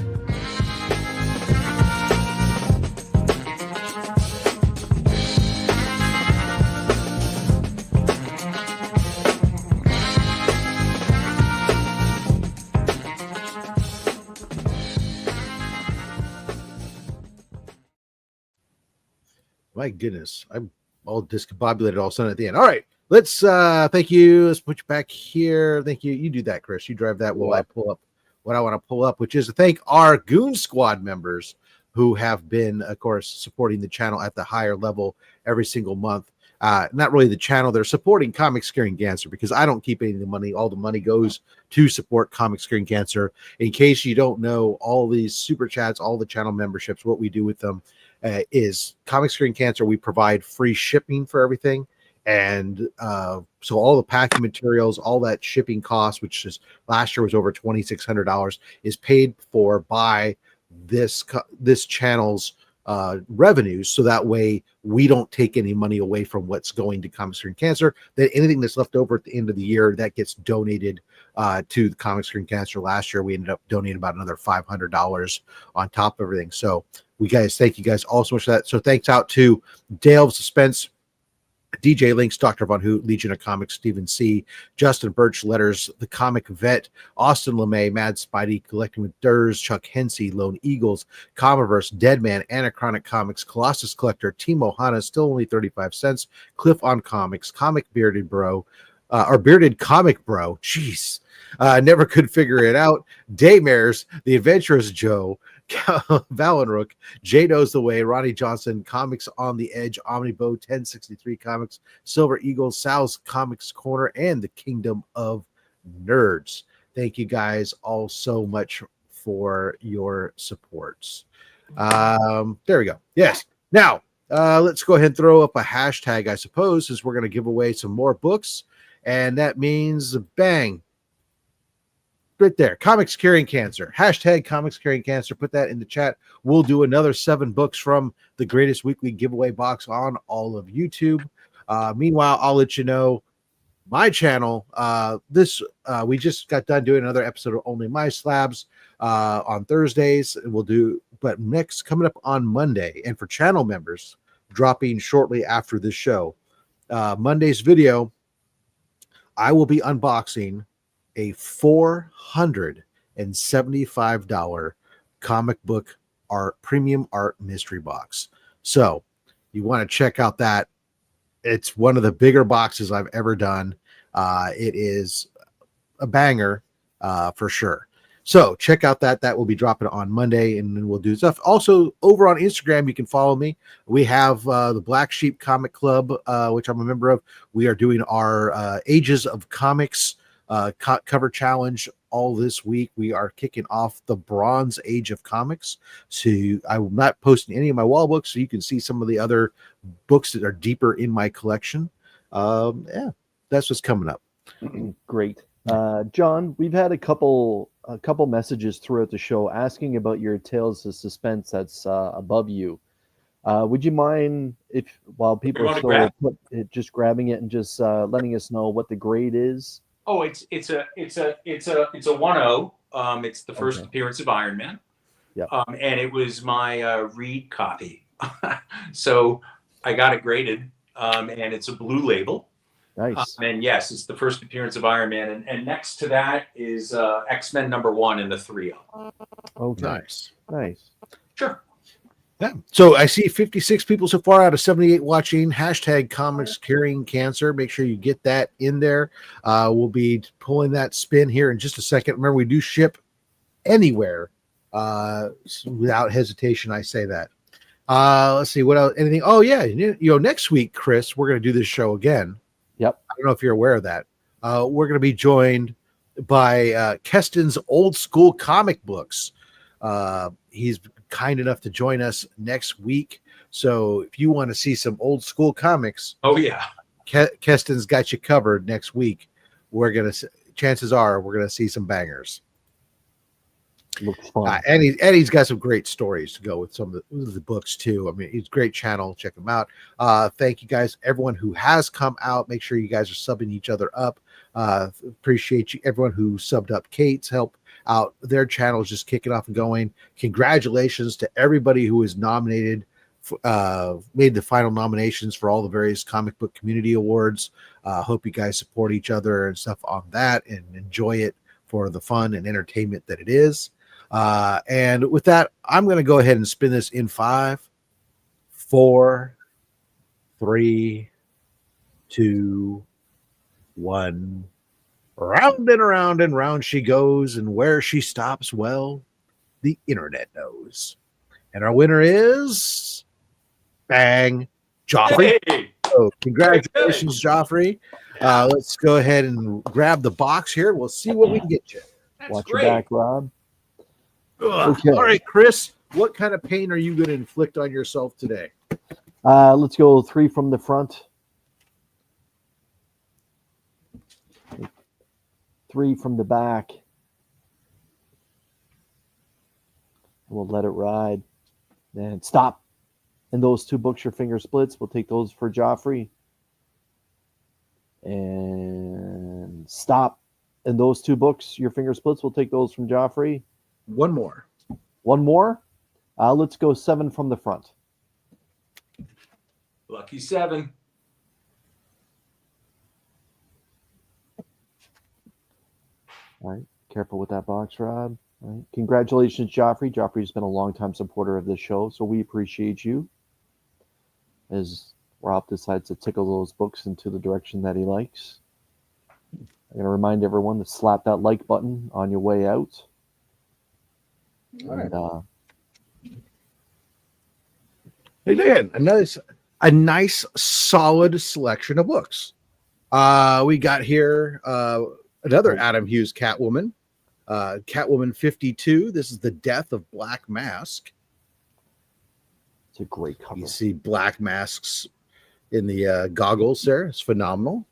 [SPEAKER 1] My goodness, I'm all discombobulated all of a sudden at the end. All right, let's thank you. Let's put you back here. Thank you. You do that, Chris. You drive that while I pull up what I want to pull up, which is to thank our Goon Squad members who have been, of course, supporting the channel at the higher level every single month. Not really the channel. They're supporting Comic Scaring Cancer because I don't keep any of the money. All the money goes to support Comic Scaring Cancer. In case you don't know, all these super chats, all the channel memberships, what we do with them is Comic Scaring Cancer. We provide free shipping for everything. And so all the packing materials, all that shipping cost, which is last year was over $2,600, is paid for by this channel's revenues, so that way we don't take any money away from what's going to Comic Scaring Cancer. That anything that's left over at the end of the year that gets donated to the Comic Scaring Cancer. Last year we ended up donating about another $500 on top of everything. So thank you guys all so much for that. So thanks out to Dale of Suspense, DJ Links, Dr. Von Hoot, Legion of Comics, Stephen C., Justin Birch, Letters, The Comic Vet, Austin LeMay, Mad Spidey, Collecting with Durs, Chuck Hensey, Lone Eagles, Comiverse, Deadman, Anachronic Comics, Colossus Collector, Timo Hanna, still only 35 cents, Cliff on Comics, Comic Bearded Bro, or Bearded Comic Bro, jeez, never could figure it out, Daymares, The Adventurous Joe, Valenrook, Jay Knows the Way, Ronnie Johnson, Comics on the Edge, Omnibo, 1063 Comics, Silver Eagles, Sal's Comics Corner, and the Kingdom of Nerds. Thank you guys all so much for your supports. There we go. Yes. Now, let's go ahead and throw up a hashtag, I suppose, since we're going to give away some more books. And that means bang. Right there, Comics Curing Cancer, hashtag Comics Curing Cancer. Put that in the chat. We'll do another 7 books from the Greatest Weekly Giveaway box on all of YouTube. Meanwhile, I'll let you know my channel. We just got done doing another episode of Only My Slabs on Thursdays. But next coming up on Monday, and for channel members, dropping shortly after this show, Monday's video, I will be unboxing a $475 comic book art premium art mystery box. So you want to check out that. It's one of the bigger boxes I've ever done. It is a banger for sure. So check out that will be dropping on Monday, and then we'll do stuff. Also, over on Instagram, you can follow me. We have the Black Sheep Comic Club, which I'm a member of. We are doing our Ages of Comics cover challenge all this week. We are kicking off the Bronze Age of Comics. So I'm not posting any of my wall books, so you can see some of the other books that are deeper in my collection. Yeah, that's what's coming up.
[SPEAKER 2] Great. John, we've had a couple messages throughout the show asking about your Tales of Suspense that's above you. Would you mind, if while people are still just grabbing it and just letting us know what the grade is?
[SPEAKER 3] Oh, it's a 1-0. It's the first appearance of Iron Man.
[SPEAKER 2] Yeah.
[SPEAKER 3] And it was my read copy. So I got it graded. And it's a blue label.
[SPEAKER 2] Nice.
[SPEAKER 3] And yes, it's the first appearance of Iron Man. And next to that is X-Men #1 in the 3-0.
[SPEAKER 2] Okay. Nice.
[SPEAKER 3] Sure.
[SPEAKER 1] Yeah. So I see 56 people so far out of 78 watching. Hashtag comics curing cancer. Make sure you get that in there. We'll be pulling that spin here in just a second. Remember, we do ship anywhere without hesitation. I say that. Let's see what else. Anything? Oh yeah. Next week, Chris, we're going to do this show again.
[SPEAKER 2] Yep.
[SPEAKER 1] I don't know if you're aware of that. We're going to be joined by Keston's Old School Comic Books. He's kind enough to join us next week. So if you want to see some old school comics,
[SPEAKER 3] oh yeah,
[SPEAKER 1] Keston's got you covered next week. Chances are we're gonna see some bangers.
[SPEAKER 2] Looks fun.
[SPEAKER 1] And he's got some great stories to go with some of the books too. I mean, he's a great channel. Check him out. Thank you guys, everyone who has come out. Make sure you guys are subbing each other up. Appreciate you, everyone who subbed up Kate's help out. Their channel is just kicking off and going. Congratulations to everybody who is nominated, made the final nominations for all the various comic book community awards. Hope you guys support each other and stuff on that and enjoy it for the fun and entertainment that it is. And with that, I'm going to go ahead and spin this in 5, 4, 3, 2, 1. Round and around and round she goes, and where she stops, well, the internet knows. And our winner is Bang Joffrey.
[SPEAKER 3] Hey!
[SPEAKER 1] So congratulations, Joffrey. Let's go ahead and grab the box here. We'll see what we can get you.
[SPEAKER 2] Watch your back, Rob.
[SPEAKER 1] Okay. All right, Chris, what kind of pain are you going to inflict on yourself today?
[SPEAKER 2] Let's go 3 from the front. 3 from the back. We'll let it ride. And stop. And those 2 books, your finger splits. We'll take those for Joffrey. And stop. And those 2 books, your finger splits. We'll take those from Joffrey.
[SPEAKER 1] One more.
[SPEAKER 2] One more. Let's go 7 from the front.
[SPEAKER 3] Lucky 7.
[SPEAKER 2] All right. Careful with that box, Rob. All right. Congratulations, Joffrey. Joffrey's been a longtime supporter of this show, so we appreciate you. As Rob decides to tickle those books into the direction that he likes. I'm going to remind everyone to slap that like button on your way out.
[SPEAKER 1] All right.
[SPEAKER 2] And,
[SPEAKER 1] again, a nice solid selection of books. We got here another Adam Hughes Catwoman, Catwoman 52. This is The Death of Black Mask.
[SPEAKER 2] It's a great cover.
[SPEAKER 1] You see Black Masks in the goggles there. It's phenomenal.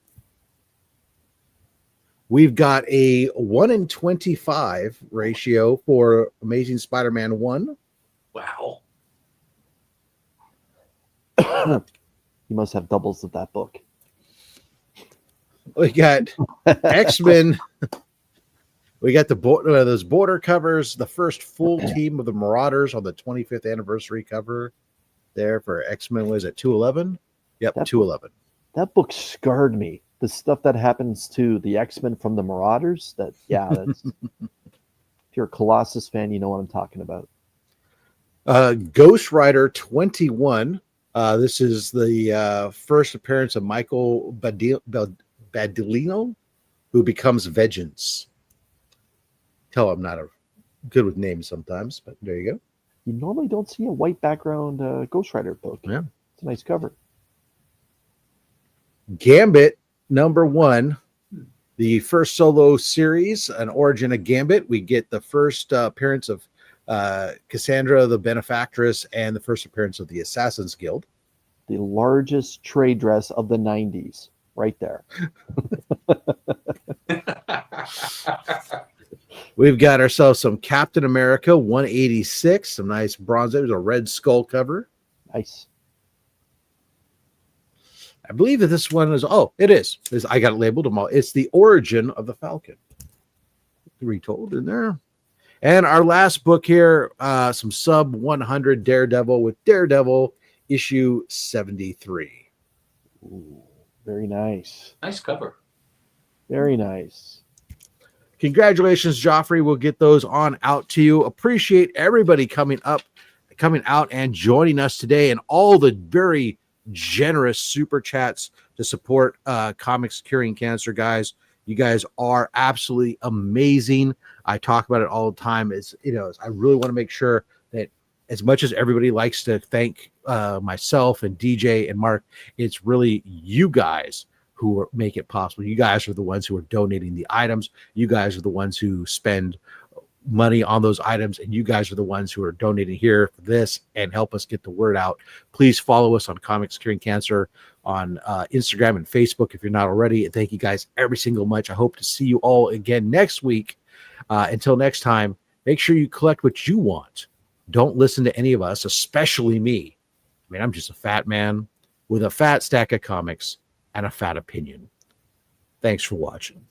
[SPEAKER 1] We've got a 1 in 25 ratio for Amazing Spider-Man 1.
[SPEAKER 3] Wow.
[SPEAKER 2] You must have doubles of that book.
[SPEAKER 1] We got X-Men. We got those border covers, the first full team of the Marauders on the 25th anniversary cover there for X-Men. Was it 211? Yep, 211.
[SPEAKER 2] That book scarred me. The stuff that happens to the X-Men from the Marauders, that's if you're a Colossus fan, you know what I'm talking about.
[SPEAKER 1] Ghost Rider 21. This is the first appearance of Michael Badilino, who becomes Vengeance. Tell I'm not good with names sometimes, but there you go.
[SPEAKER 2] You normally don't see a white background Ghost Rider book.
[SPEAKER 1] Yeah.
[SPEAKER 2] It's a nice cover.
[SPEAKER 1] Gambit #1, the first solo series, an origin of Gambit. We get the first appearance of Cassandra the Benefactress and the first appearance of the Assassin's Guild.
[SPEAKER 2] The largest trade dress of the 90s, right there.
[SPEAKER 1] We've got ourselves some Captain America 186, some nice bronze. There's a Red Skull cover.
[SPEAKER 2] Nice.
[SPEAKER 1] I believe that this one is, it is. I got it labeled them all. It's the origin of the Falcon. Retold in there. And our last book here, some sub 100 Daredevil with Daredevil issue 73.
[SPEAKER 2] Ooh, very nice.
[SPEAKER 3] Nice cover.
[SPEAKER 2] Very nice.
[SPEAKER 1] Congratulations, Joffrey. We'll get those on out to you. Appreciate everybody coming out and joining us today, and all the very generous super chats to support Comics Curing Cancer, guys. You guys are absolutely amazing. I talk about it all the time. I really want to make sure that as much as everybody likes to thank myself and DJ and Mark, it's really you guys who make it possible. You guys are the ones who are donating the items. You guys are the ones who spend money on those items, and you guys are the ones who are donating here for this and help us get the word out. Please follow us on Comics Curing Cancer on Instagram and Facebook if you're not already. And thank you guys every single much. I hope to see you all again next week. Until next time, make sure you collect what you want. Don't listen to any of us, especially me. I mean, I'm just a fat man with a fat stack of comics and a fat opinion. Thanks for watching.